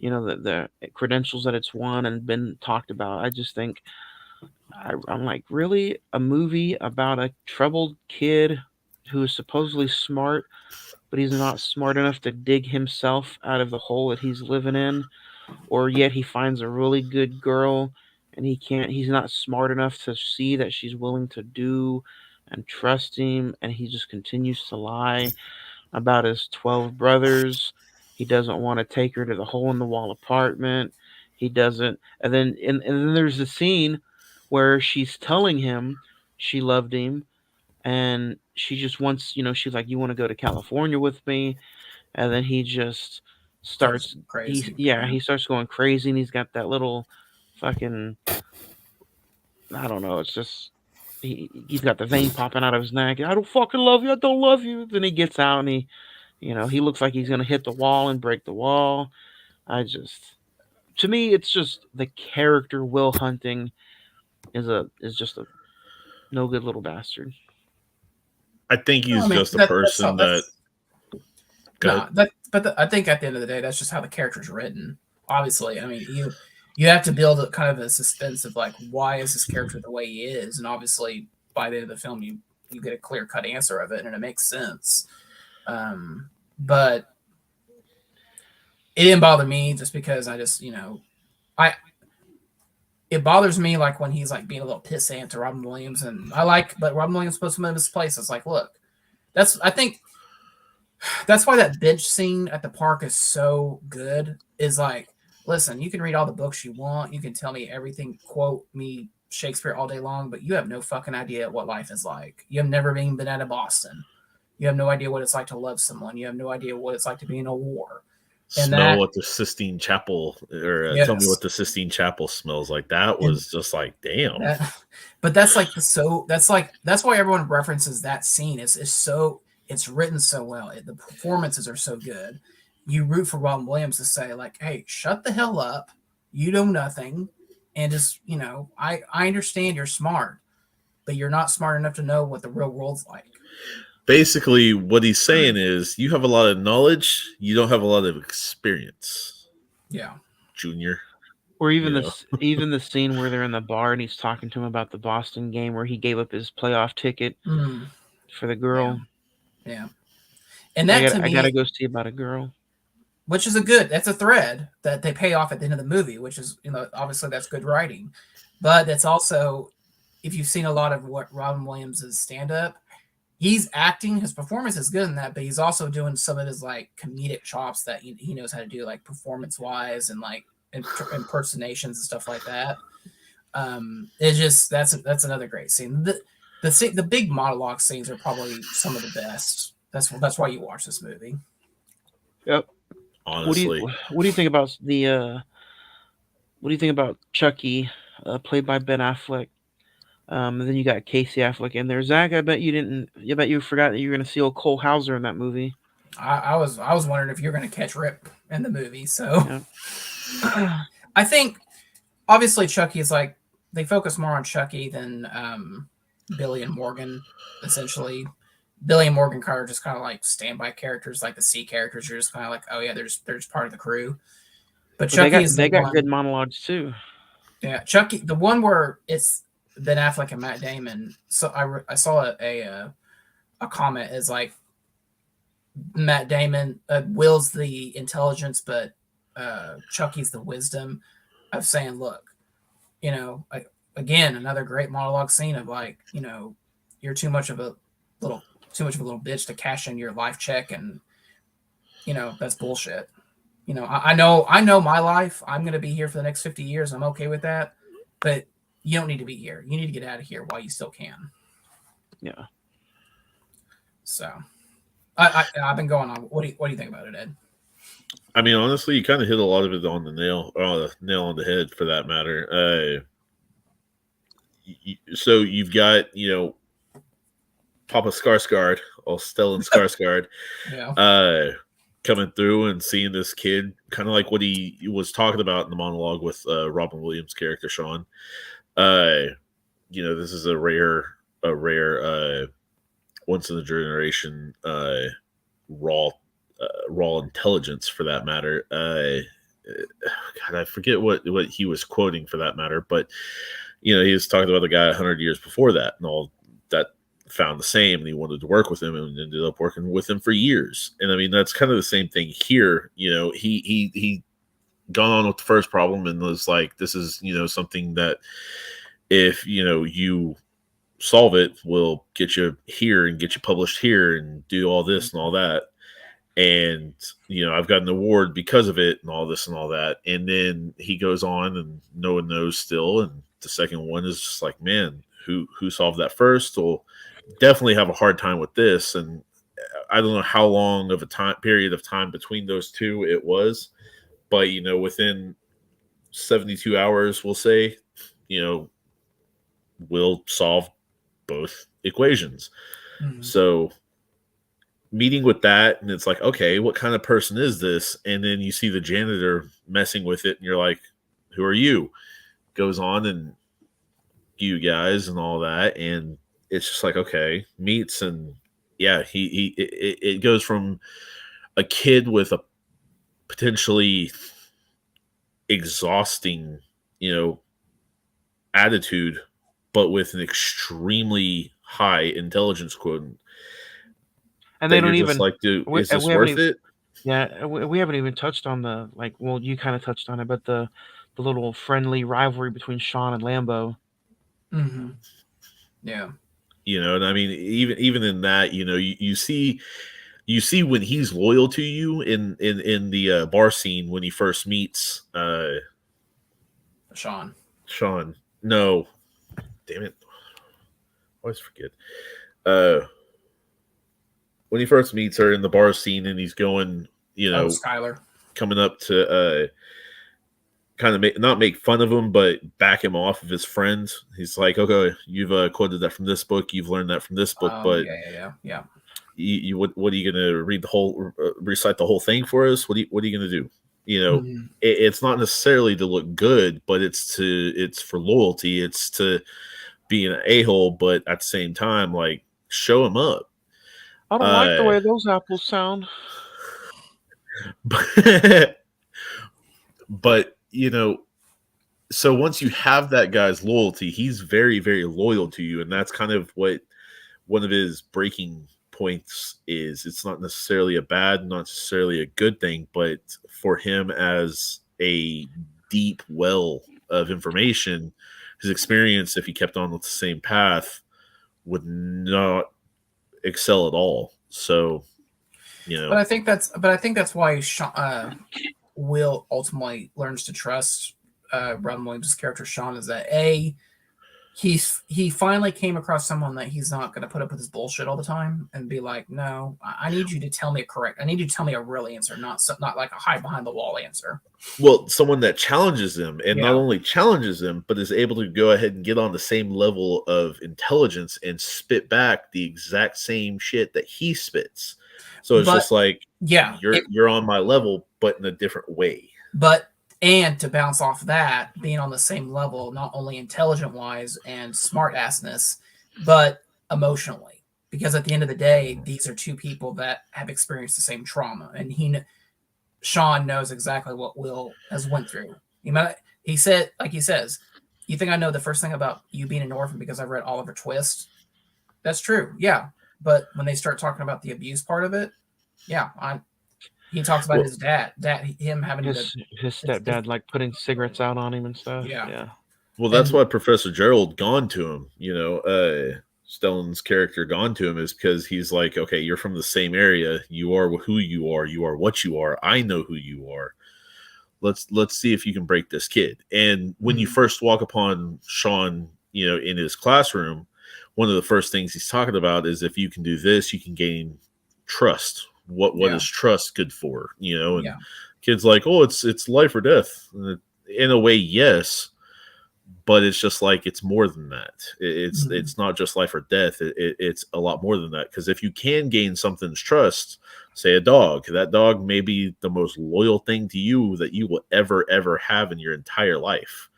the credentials that it's won and been talked about. I just think I'm like, really, a movie about a troubled kid who is supposedly smart, but he's not smart enough to dig himself out of the hole that he's living in, or yet he finds a really good girl and he's not smart enough to see that she's willing to do and trust him, and he just continues to lie about his 12 brothers. He doesn't want to take her to the hole in the wall apartment. He doesn't. And then there's a scene where she's telling him she loved him, and she just wants, she's like, "You want to go to California with me?" And then he just starts crazy. he starts going crazy, and he's got that little fucking, I don't know, it's just he's got the vein popping out of his neck. "I don't fucking love you. I don't love you." Then he gets out and he looks like he's gonna hit the wall and break the wall. To me, it's just the character Will Hunting is just a no good little bastard. I think he's just a person that. I think at the end of the day, that's just how the character's written. Obviously, I mean, you have to build a kind of a suspense of like, why is this character the way he is? And obviously, by the end of the film, you get a clear cut answer of it, and it makes sense. But it didn't bother me just because I just, it bothers me like when he's like being a little pissant to Robin Williams, and but Robin Williams puts him in his place. It's like, look, I think that's why that bench scene at the park is so good. Is like, listen, you can read all the books you want, you can tell me everything, quote me Shakespeare all day long, but you have no fucking idea what life is like. You have never even been out of Boston. You have no idea what it's like to love someone. You have no idea what it's like to be in a war. Smell what the Sistine Chapel, or tell me what the Sistine Chapel smells like. That was just like, damn. But that's like that's why everyone references that scene. It's written so well. The performances are so good. You root for Robin Williams to say like, "Hey, shut the hell up. You know nothing." And just, I understand you're smart, but you're not smart enough to know what the real world's like. Basically, what he's saying is, you have a lot of knowledge, you don't have a lot of experience. Yeah, Junior. Or even the scene where they're in the bar and he's talking to him about the Boston game where he gave up his playoff ticket for the girl. Yeah. And that I gotta go see about a girl. Which is that's a thread that they pay off at the end of the movie, which is, obviously that's good writing. But that's also, if you've seen a lot of what Robin Williams' stand-up, he's acting, his performance is good in that, but he's also doing some of his like comedic chops that he knows how to do, like performance-wise and like impersonations and stuff like that. It just, that's another great scene. The big monologue scenes are probably some of the best. That's why you watch this movie. Yep. Honestly, what do you think about what do you think about Chucky, played by Ben Affleck? And then you got Casey Affleck in there. Zach, I bet you forgot that you were going to see old Cole Hauser in that movie. I was wondering if you're going to catch Rip in the movie. So I think obviously Chucky is like, they focus more on Chucky than Billy and Morgan. Essentially, Billy and Morgan are just kind of like standby characters, like the C characters. You're just kind of like, oh yeah, there's part of the crew. But Chucky they got good monologues too. Yeah, Chucky, the one where it's Ben Affleck and Matt Damon. So I saw a comment is like, Matt Damon, Will's the intelligence, but Chucky's the wisdom of saying, look, again, another great monologue scene of like, you're too much of a little bitch to cash in your life check, and that's bullshit. I know my life. I'm gonna be here for the next 50 years. I'm okay with that, but you don't need to be here. You need to get out of here while you still can. Yeah. So, I've been going on. What do you think about it, Ed? I mean, honestly, you kind of hit a lot of it on the nail on the head, for that matter. so you've got Papa Skarsgård, or Stellan Skarsgård, coming through and seeing this kid, kind of like what he was talking about in the monologue with Robin Williams' character Sean. This is a rare once in a generation raw intelligence, for that matter. God, I forget what he was quoting for that matter, but he was talking about the guy 100 years before that, and all that found the same, and he wanted to work with him, and ended up working with him for years. And I mean, that's kind of the same thing here. He gone on with the first problem and was like, this is something that if you solve it, will get you here and get you published here and do all this and all that. And I've got an award because of it and all this and all that. And then he goes on and no one knows still. And the second one is just like, man, who solved that first? Will definitely have a hard time with this. And I don't know how long of a period of time between those two it was, but within 72 hours, we'll say, we'll solve both equations. Mm-hmm. So meeting with that, and it's like, okay, what kind of person is this? And then you see the janitor messing with it, and you're like, who are you? Goes on and you guys and all that, and it's just like, okay, meets, and yeah, it goes from a kid with a potentially exhausting, attitude, but with an extremely high intelligence quotient. And they don't even like, dude, is this worth it? Yeah, we haven't even touched on the you kind of touched on it, but the little friendly rivalry between Sean and Lambo. Mm-hmm. Yeah. And I mean, even in that, you see when he's loyal to you in the bar scene when he first meets Sean. No, damn it, I always forget. When he first meets her in the bar scene, and he's going, Skylar, coming up to kind of not make fun of him, but back him off of his friends. He's like, okay, you've quoted that from this book, you've learned that from this book, but yeah. You what are you going to recite the whole thing for us? What are you going to do? Mm-hmm. It's not necessarily to look good, but it's for loyalty. It's to be an a-hole, but at the same time, like, show him up. I don't like the way those apples sound. But so once you have that guy's loyalty, he's very, very loyal to you, and that's kind of what one of his breaking points is. It's not necessarily a bad, not necessarily a good thing, but for him as a deep well of information, his experience, if he kept on with the same path, would not excel at all. So, but I think that's why Will ultimately learns to trust Robin Williams' character Sean, is that he finally came across someone that he's not going to put up with his bullshit all the time and be like, no, I need you to tell me I need you to tell me a real answer, not like a hide behind the wall answer. Well, someone that challenges him, and not only challenges him, but is able to go ahead and get on the same level of intelligence and spit back the exact same shit that he spits. So it's just like, you're on my level, but in a different way. And to bounce off that, being on the same level, not only intelligent-wise and smart-assness, but emotionally. Because at the end of the day, these are two people that have experienced the same trauma. And Sean knows exactly what Will has went through. He said, like he says, you think I know the first thing about you being an orphan because I've read Oliver Twist? That's true, yeah. But when they start talking about the abuse part of it, he talks about his dad, him having his stepdad, like putting cigarettes out on him and stuff. Yeah. Well, that's why Professor Gerald gone to him. Stellan's character gone to him is because he's like, okay, you're from the same area. You are who you are. You are what you are. I know who you are. Let's see if you can break this kid. And when you first walk upon Sean, in his classroom, one of the first things he's talking about is if you can do this, you can gain trust. What is trust good for? Kids like, oh, it's life or death. In a way, yes, but it's just like it's more than that. Mhm. It's not just life or death. It's a lot more than that. Because if you can gain something's trust, say a dog, that dog may be the most loyal thing to you that you will ever have in your entire life.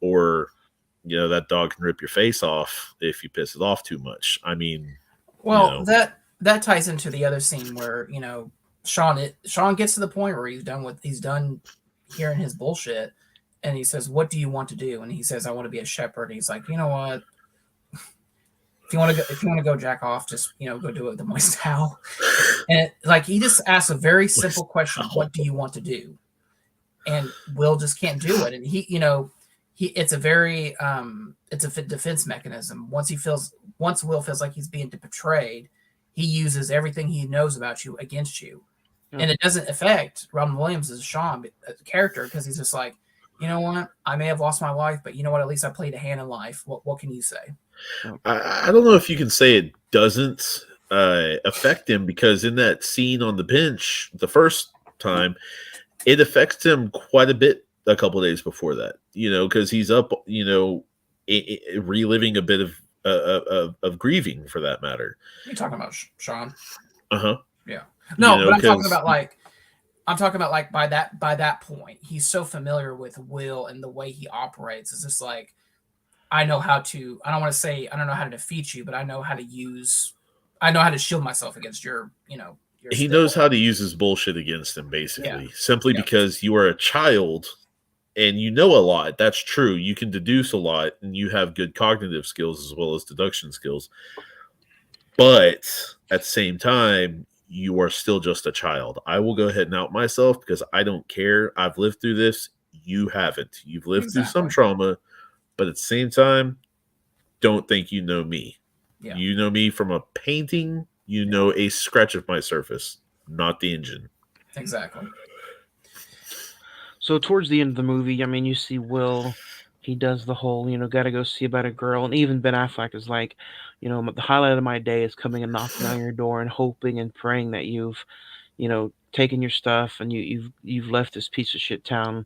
Or that dog can rip your face off if you piss it off too much. I mean, Well, that ties into the other scene where Sean gets to the point where he's done hearing his bullshit, and he says, "What do you want to do?" And he says, "I want to be a shepherd." And he's like, "You know what? If you want to go jack off, just go do it with the moist towel." And like he just asks a very simple question: "What do you want to do?" And Will just can't do it. And it's a very it's a defense mechanism. Once Will feels like he's being betrayed, he uses everything he knows about you against you. Yeah. And it doesn't affect Robin Williams as Sean character, because he's just like, you know what, I may have lost my wife, but you know what, at least I played a hand in life. What can you say? I don't know if you can say it doesn't affect him, because in that scene on the bench the first time, it affects him quite a bit a couple of days before that, because he's up, reliving a bit of grieving, for that matter. You're talking about Sean? Uh-huh. Yeah. No, but I'm talking about like by that point, he's so familiar with Will and the way he operates. It's just like, I don't know how to defeat you, but I know how to shield myself against your he knows how to use his bullshit against him, basically, simply Yeah. because you are a child and you know a lot. That's true. You can deduce a lot, and you have good cognitive skills as well as deduction skills. But at the same time, you are still just a child. I will go ahead and out myself because I don't care. I've lived through this. You haven't. You've lived through some trauma, but at the same time, don't think you know me. Yeah. You know me from a painting. You know a scratch of my surface, not the engine. Exactly. So towards the end of the movie, I mean, you see Will, he does the whole, gotta go see about a girl. And even Ben Affleck is like, the highlight of my day is coming and knocking on your door and hoping and praying that you've, taken your stuff and you've left this piece of shit town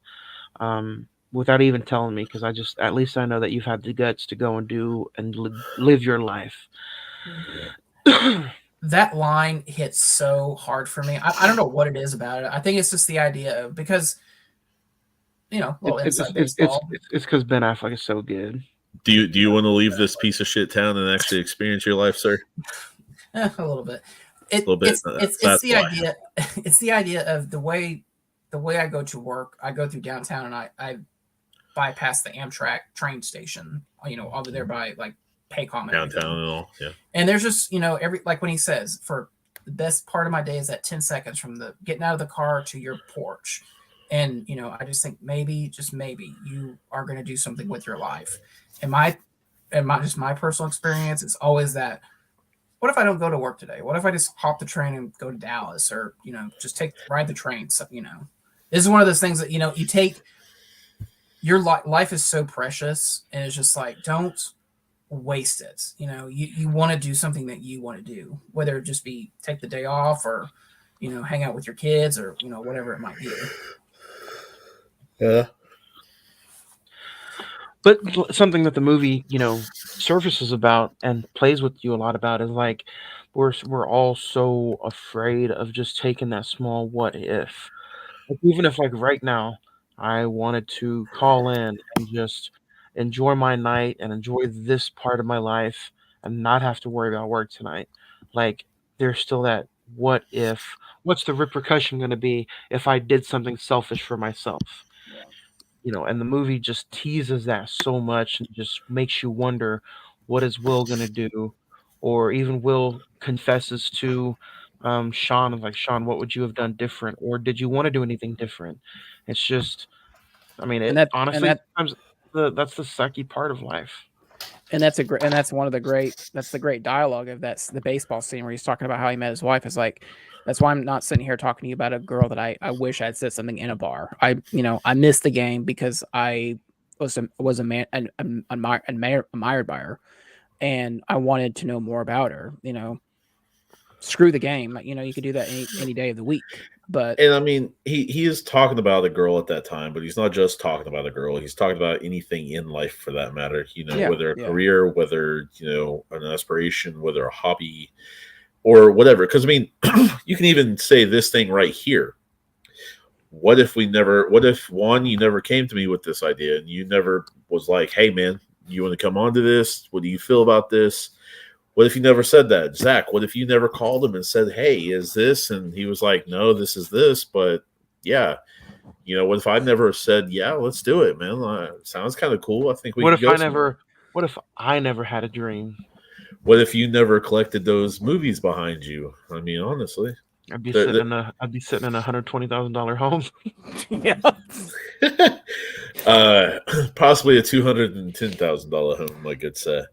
without even telling me, because at least I know that you've had the guts to go and do and live your life. That line hits so hard for me. I don't know what it is about it. I think it's just the idea of, because inside baseball. It's because Ben Affleck is so good. Do you want to leave this piece of shit town and actually experience your life, sir? A little bit. A little bit. It's the idea. It's the idea of the way I go to work. I go through downtown and I bypass the Amtrak train station. Over there by like Paycom downtown and all. Yeah. And there's just like when he says, for the best part of my day is that 10 seconds from the getting out of the car to your porch. And, I just think maybe, just maybe, you are going to do something with your life. And my personal experience is always that, what if I don't go to work today? What if I just hop the train and go to Dallas, or, just ride the train? So, this is one of those things that, you take, your life is so precious, and it's just like, don't waste it. You want to do something that you want to do, whether it just be take the day off, or, hang out with your kids, or, whatever it might be. Yeah. But something that the movie, surfaces about and plays with you a lot about is like, we're all so afraid of just taking that small what if. Like, even if like right now I wanted to call in and just enjoy my night and enjoy this part of my life and not have to worry about work tonight, like there's still that what if, what's the repercussion going to be if I did something selfish for myself? And the movie just teases that so much and just makes you wonder, what is Will gonna do? Or even Will confesses to Sean, like, Sean, what would you have done different? Or did you want to do anything different? It's just, I mean, And it that honestly and that sometimes that's the sucky part of life. and that's the great dialogue of the baseball scene where he's talking about how he met his wife. Is like, that's why I'm not sitting here talking to you about a girl that I wish I'd said something in a bar. I missed the game because I was a man and admired by her, and I wanted to know more about her. screw the game. You know, you could do that any day of the week. But And I mean, he is talking about a girl at that time, but he's not just talking about a girl. He's talking about anything in life for that matter. You know, Yeah, whether a yeah. career, whether an aspiration, whether a hobby, or whatever. Because I mean, you can even say this thing right here. What if you never came to me with this idea, and you never was like, hey man, you want to come on to this? What do you feel about this? What if you never said that? Zach, what if you never called him and said, hey, is this? And he was like, no, this is this. But yeah, what if I never said, yeah, let's do it, man? Sounds kind of cool. I think we What could if go I somewhere. never had a dream? What if you never collected those movies behind you? I mean, honestly. I'd be sitting in a $120,000 home. Yeah. Possibly a $210,000 home, I could say.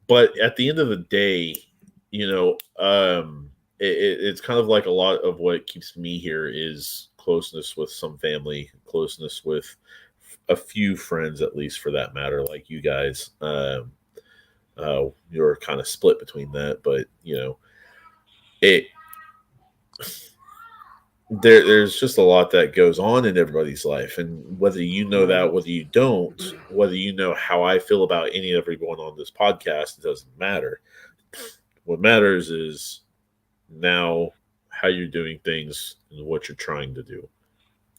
But at the end of the day, it's kind of like a lot of what keeps me here is closeness with some family, closeness with a few friends, at least for that matter, like you guys. You're kind of split between that, but there's just a lot that goes on in everybody's life, and whether you know that, whether you don't, whether you know how I feel about any and everyone on this podcast, it doesn't matter. What matters is now how you're doing things and what you're trying to do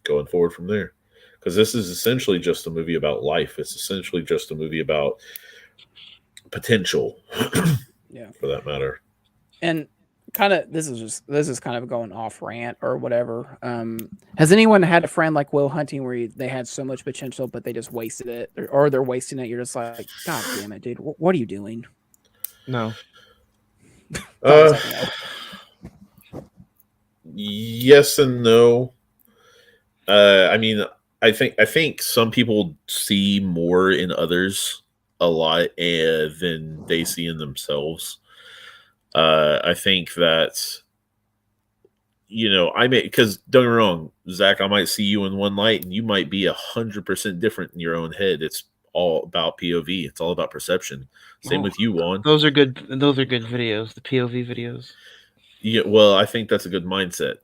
going forward from there, because this is essentially just a movie about life. It's essentially just a movie about potential. Yeah, for that matter. And kind of this is kind of going off rant or whatever. Has anyone had a friend like Will Hunting where they had so much potential but they just wasted it, or they're wasting it? You're just like, God damn it, dude, what are you doing? No. Yes and no. I mean, I think some people see more in others a lot than they see in themselves. I think that I may, because don't get me wrong, Zach, I might see you in one light and you might be 100% different in your own head. It's all about POV. It's all about perception. Same with you, Juan. Those are good videos, the POV videos. Yeah, well, I think that's a good mindset.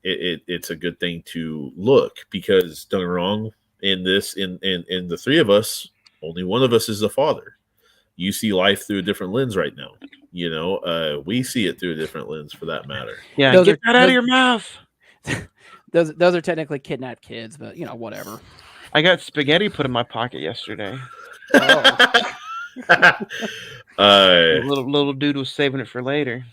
It's a good thing to look, because don't get me wrong, in the three of us, only one of us is the father. You see life through a different lens right now. We see it through a different lens for that matter. Yeah, get that out of your mouth. Those are technically kidnapped kids, but whatever. I got spaghetti put in my pocket yesterday. Little dude was saving it for later.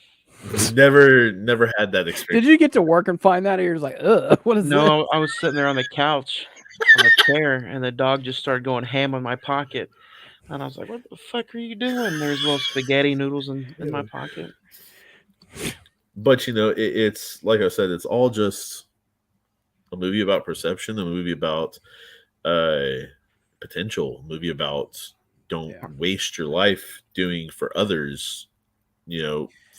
Never had that experience. Did you get to work and find that, or you're just like, ugh, what is this? No, I was sitting there on the couch on the chair, and the dog just started going ham on my pocket. And I was like, what the fuck are you doing? There's little spaghetti noodles in my pocket. But, it's like I said, it's all just a movie about perception, a movie about potential, a movie about don't waste your life doing for others.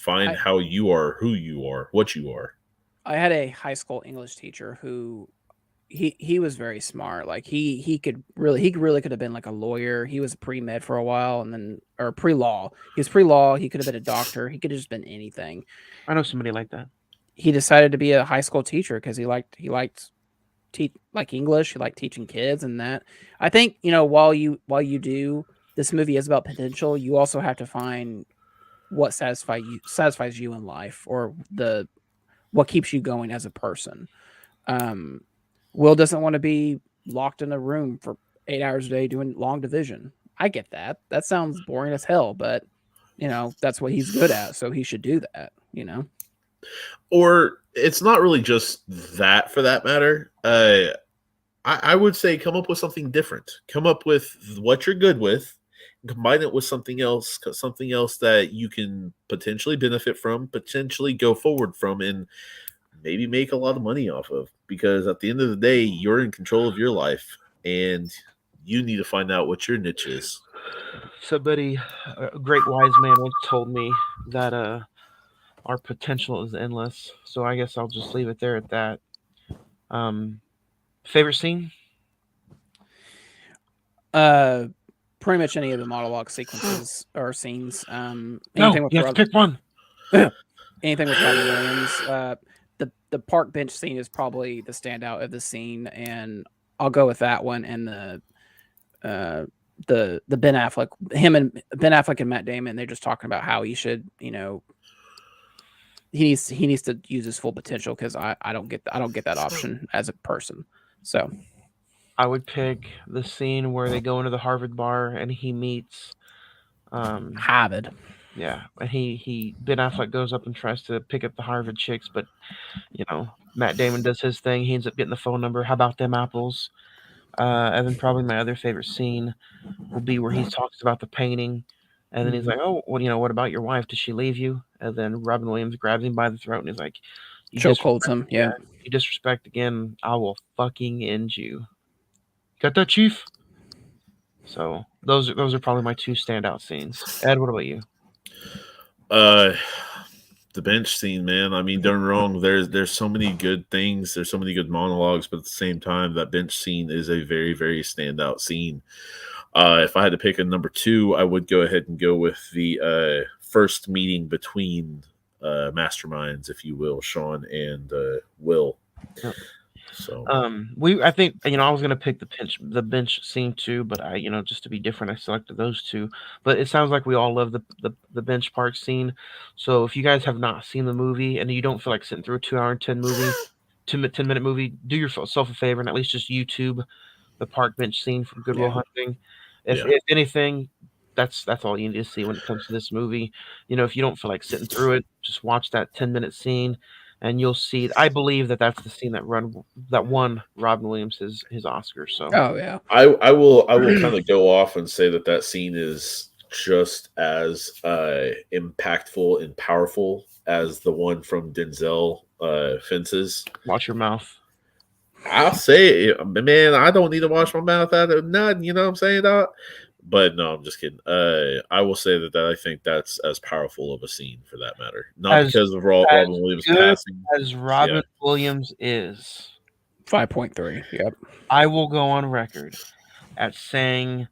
Find how you are, who you are, what you are. I had a high school English teacher who he was very smart. Like he really could have been like a lawyer. He was pre-med for a while, and then or pre-law. He was pre-law. He could have been a doctor. He could have just been anything. I know somebody like that. He decided to be a high school teacher because he liked English. He liked teaching kids, and that. I think while you do, this movie is about potential. You also have to find what satisfies you in life, or what keeps you going as a person. Will doesn't want to be locked in a room for 8 hours a day doing long division. I get that. That sounds boring as hell, but that's what he's good at, so he should do that. Or it's not really just that, for that matter. I would say come up with something different. Come up with what you're good with, combine it with something else that you can potentially benefit from, potentially go forward from, and maybe make a lot of money off of. Because at the end of the day, you're in control of your life, and you need to find out what your niche is. Somebody, a great wise man, once told me that our potential is endless. So I guess I'll just leave it there at that. Favorite scene? Pretty much any of the monologue sequences or scenes. No, Anything with you have to pick one. anything with Robin Williams. The park bench scene is probably the standout of the scene, and I'll go with that one. And the Ben Affleck, him and Ben Affleck and Matt Damon, they're just talking about how he should, he needs to use his full potential, because I don't get that option as a person. So I would pick the scene where they go into the Harvard bar and he meets Harvard. Yeah, and Ben Affleck goes up and tries to pick up the Harvard chicks, but Matt Damon does his thing. He ends up getting the phone number. How about them apples? And then probably my other favorite scene will be where he talks about the painting, and then he's like, "Oh, well, what about your wife? Did she leave you?" And then Robin Williams grabs him by the throat and he's like, Chokeholds him. Yeah. You disrespect again, I will fucking end you. Got that, Chief? So those are probably my two standout scenes. Ed, what about you? The bench scene, man. I mean, don't get me wrong. There's so many good things. There's so many good monologues, but at the same time, that bench scene is a very, very standout scene. If I had to pick a number 2, I would go ahead and go with the first meeting between masterminds, if you will, Sean and Will. Yep. So I think I was gonna pick the bench scene too, but I just to be different, I selected those two. But it sounds like we all love the bench park scene. So if you guys have not seen the movie and you don't feel like sitting through a 2-hour and 10-minute movie, do yourself a favor and at least just YouTube the park bench scene from Good Will Hunting. If anything, that's all you need to see when it comes to this movie. If you don't feel like sitting through it, just watch that 10-minute scene. And you'll see. I believe that's the scene that won Robin Williams his Oscar. So, I will kind of go off and say that scene is just as impactful and powerful as the one from Denzel Fences. Watch your mouth. I'll say it, man. I don't need to wash my mouth out of nothing. You know what I'm saying, dog? But no, I'm just kidding. I will say that I think that's as powerful of a scene for that matter. Not because of Robin Williams passing. As Robin Williams is 5.3. Yep. I will go on record at saying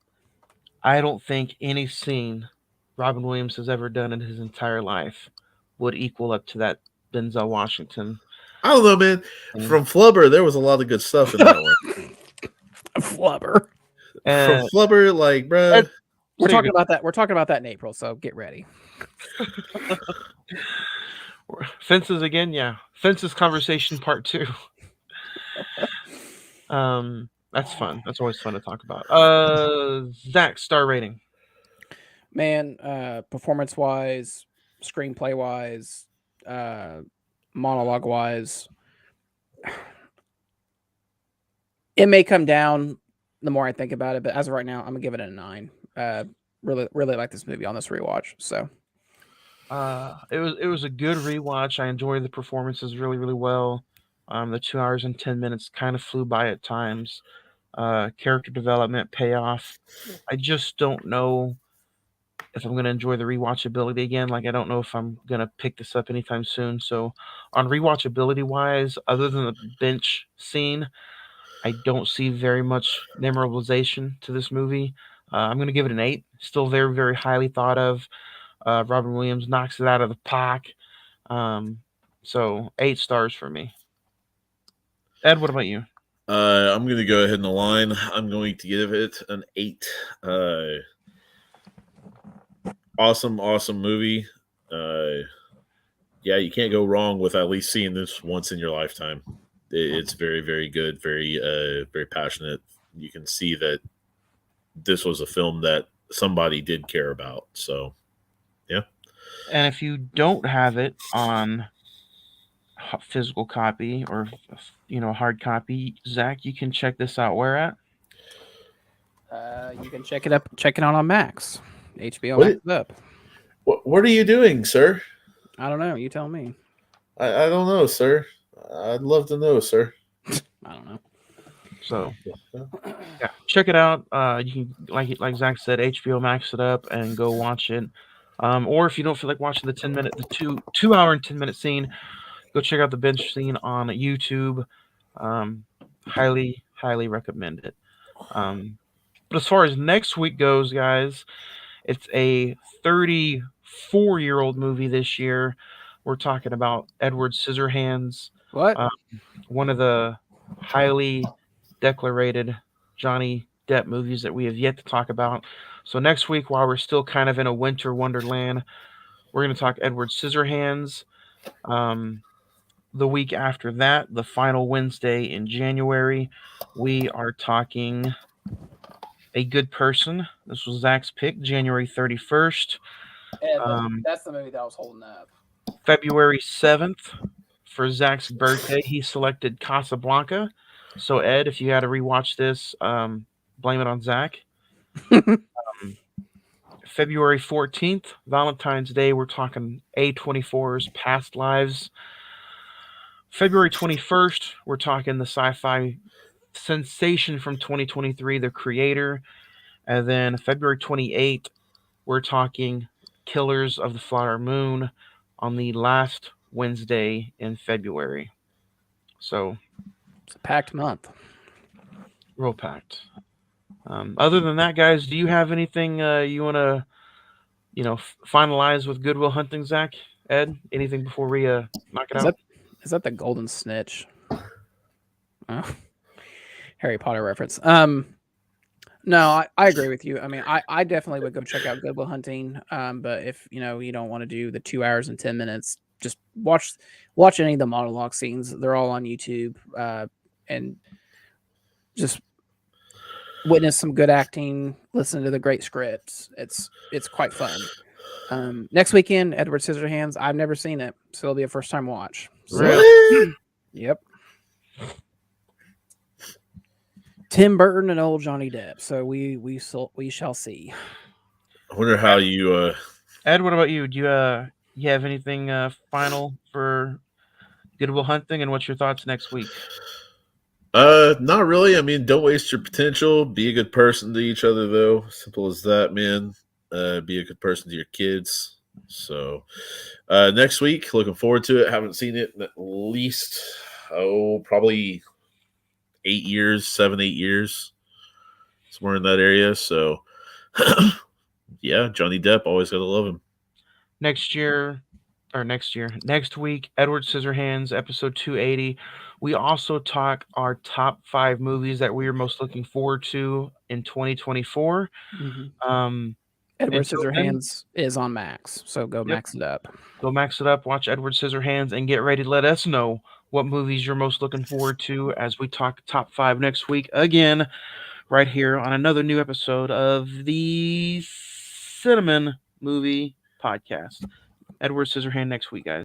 I don't think any scene Robin Williams has ever done in his entire life would equal up to that Denzel Washington. I don't know, man. From Flubber, there was a lot of good stuff in that one. Flubber. From Flubber, like, bro. We're talking about that. We're talking about that in April, so get ready. Fences again, yeah. Fences conversation part 2. That's fun. That's always fun to talk about. Zach, star rating. Man, performance wise, screenplay wise, monologue wise, it may come down the more I think about it, but as of right now, I'm gonna give it a 9. Really like this movie on this rewatch. So, it was a good rewatch. I enjoyed the performances really, really well. The 2 hours and 10 minutes kind of flew by at times. Character development, payoff. I just don't know if I'm going to enjoy the rewatchability again. Like, I don't know if I'm going to pick this up anytime soon. So, on rewatchability wise, other than the bench scene, I don't see very much memorization to this movie. I'm going to give it an 8. Still very, very highly thought of. Robin Williams knocks it out of the park. So 8 stars for me. Ed, what about you? I'm going to go ahead and align. I'm going to give it an 8. Awesome movie. You can't go wrong with at least seeing this once in your lifetime. It's very, very good, very, very passionate. You can see that this was a film that somebody did care about. So, yeah. And if you don't have it on physical copy or hard copy, Zach, you can check this out. Where at? You can check it out on Max. HBO Max is up. What are you doing, sir? I don't know. You tell me. I don't know, sir. I'd love to know, sir. I don't know. So, yeah, check it out. You can, like Zach said, HBO Max it up and go watch it. Or if you don't feel like watching the 2 hour and 10-minute scene, go check out the bench scene on YouTube. Highly recommend it. But as far as next week goes, guys, it's a 34-year-old movie this year. We're talking about Edward Scissorhands, What? one of the highly decorated Johnny Depp movies that we have yet to talk about. So next week, while we're still kind of in a winter wonderland, we're going to talk Edward Scissorhands. The week after that, the final Wednesday in January, we are talking A Good Person. This was Zach's pick, January 31st. That's the movie that I was holding up. February 7th, for Zach's birthday, he selected Casablanca. So, Ed, if you had to rewatch this, blame it on Zach. February 14th, Valentine's Day, we're talking A24's Past Lives. February 21st, we're talking the sci-fi sensation from 2023, The Creator. And then February 28th, we're talking Killers of the Flower Moon on the last Wednesday in February. So It's a packed month. real packed. Other than that, guys, do you have anything you want to, finalize with Good Will Hunting, Zach? Ed, anything before we knock it out? Is that the golden snitch? Oh, Harry Potter reference. No, I agree with you. I mean, I definitely would go check out Good Will Hunting. But if you don't want to do the 2 hours and 10 minutes, just watch any of the monologue scenes. They're all on YouTube, and just witness some good acting. Listen to the great scripts. It's quite fun. Next weekend, Edward Scissorhands. I've never seen it, so it'll be a first time watch. So, Really? Yep. Tim Burton and old Johnny Depp. So we shall see. I wonder how you. Ed, what about you? Do you have anything final for Good Will Hunting, and what's your thoughts next week? Not really. I mean, don't waste your potential. Be a good person to each other, though. Simple as that, man. Be a good person to your kids. So, next week, looking forward to it. Haven't seen it in at least, probably 8 years, 7, 8 years, somewhere in that area. So, yeah, Johnny Depp, always got to love him. Next week, Edward Scissorhands, episode 280. We also talk our top 5 movies that we are most looking forward to in 2024. Mm-hmm. Edward Scissorhands is on Max, so go max it up. Go max it up, watch Edward Scissorhands, and get ready to let us know what movies you're most looking forward to as we talk top 5 next week again, right here on another new episode of the Cine-Men Movie Podcast. Edward Scissorhands next week, guys.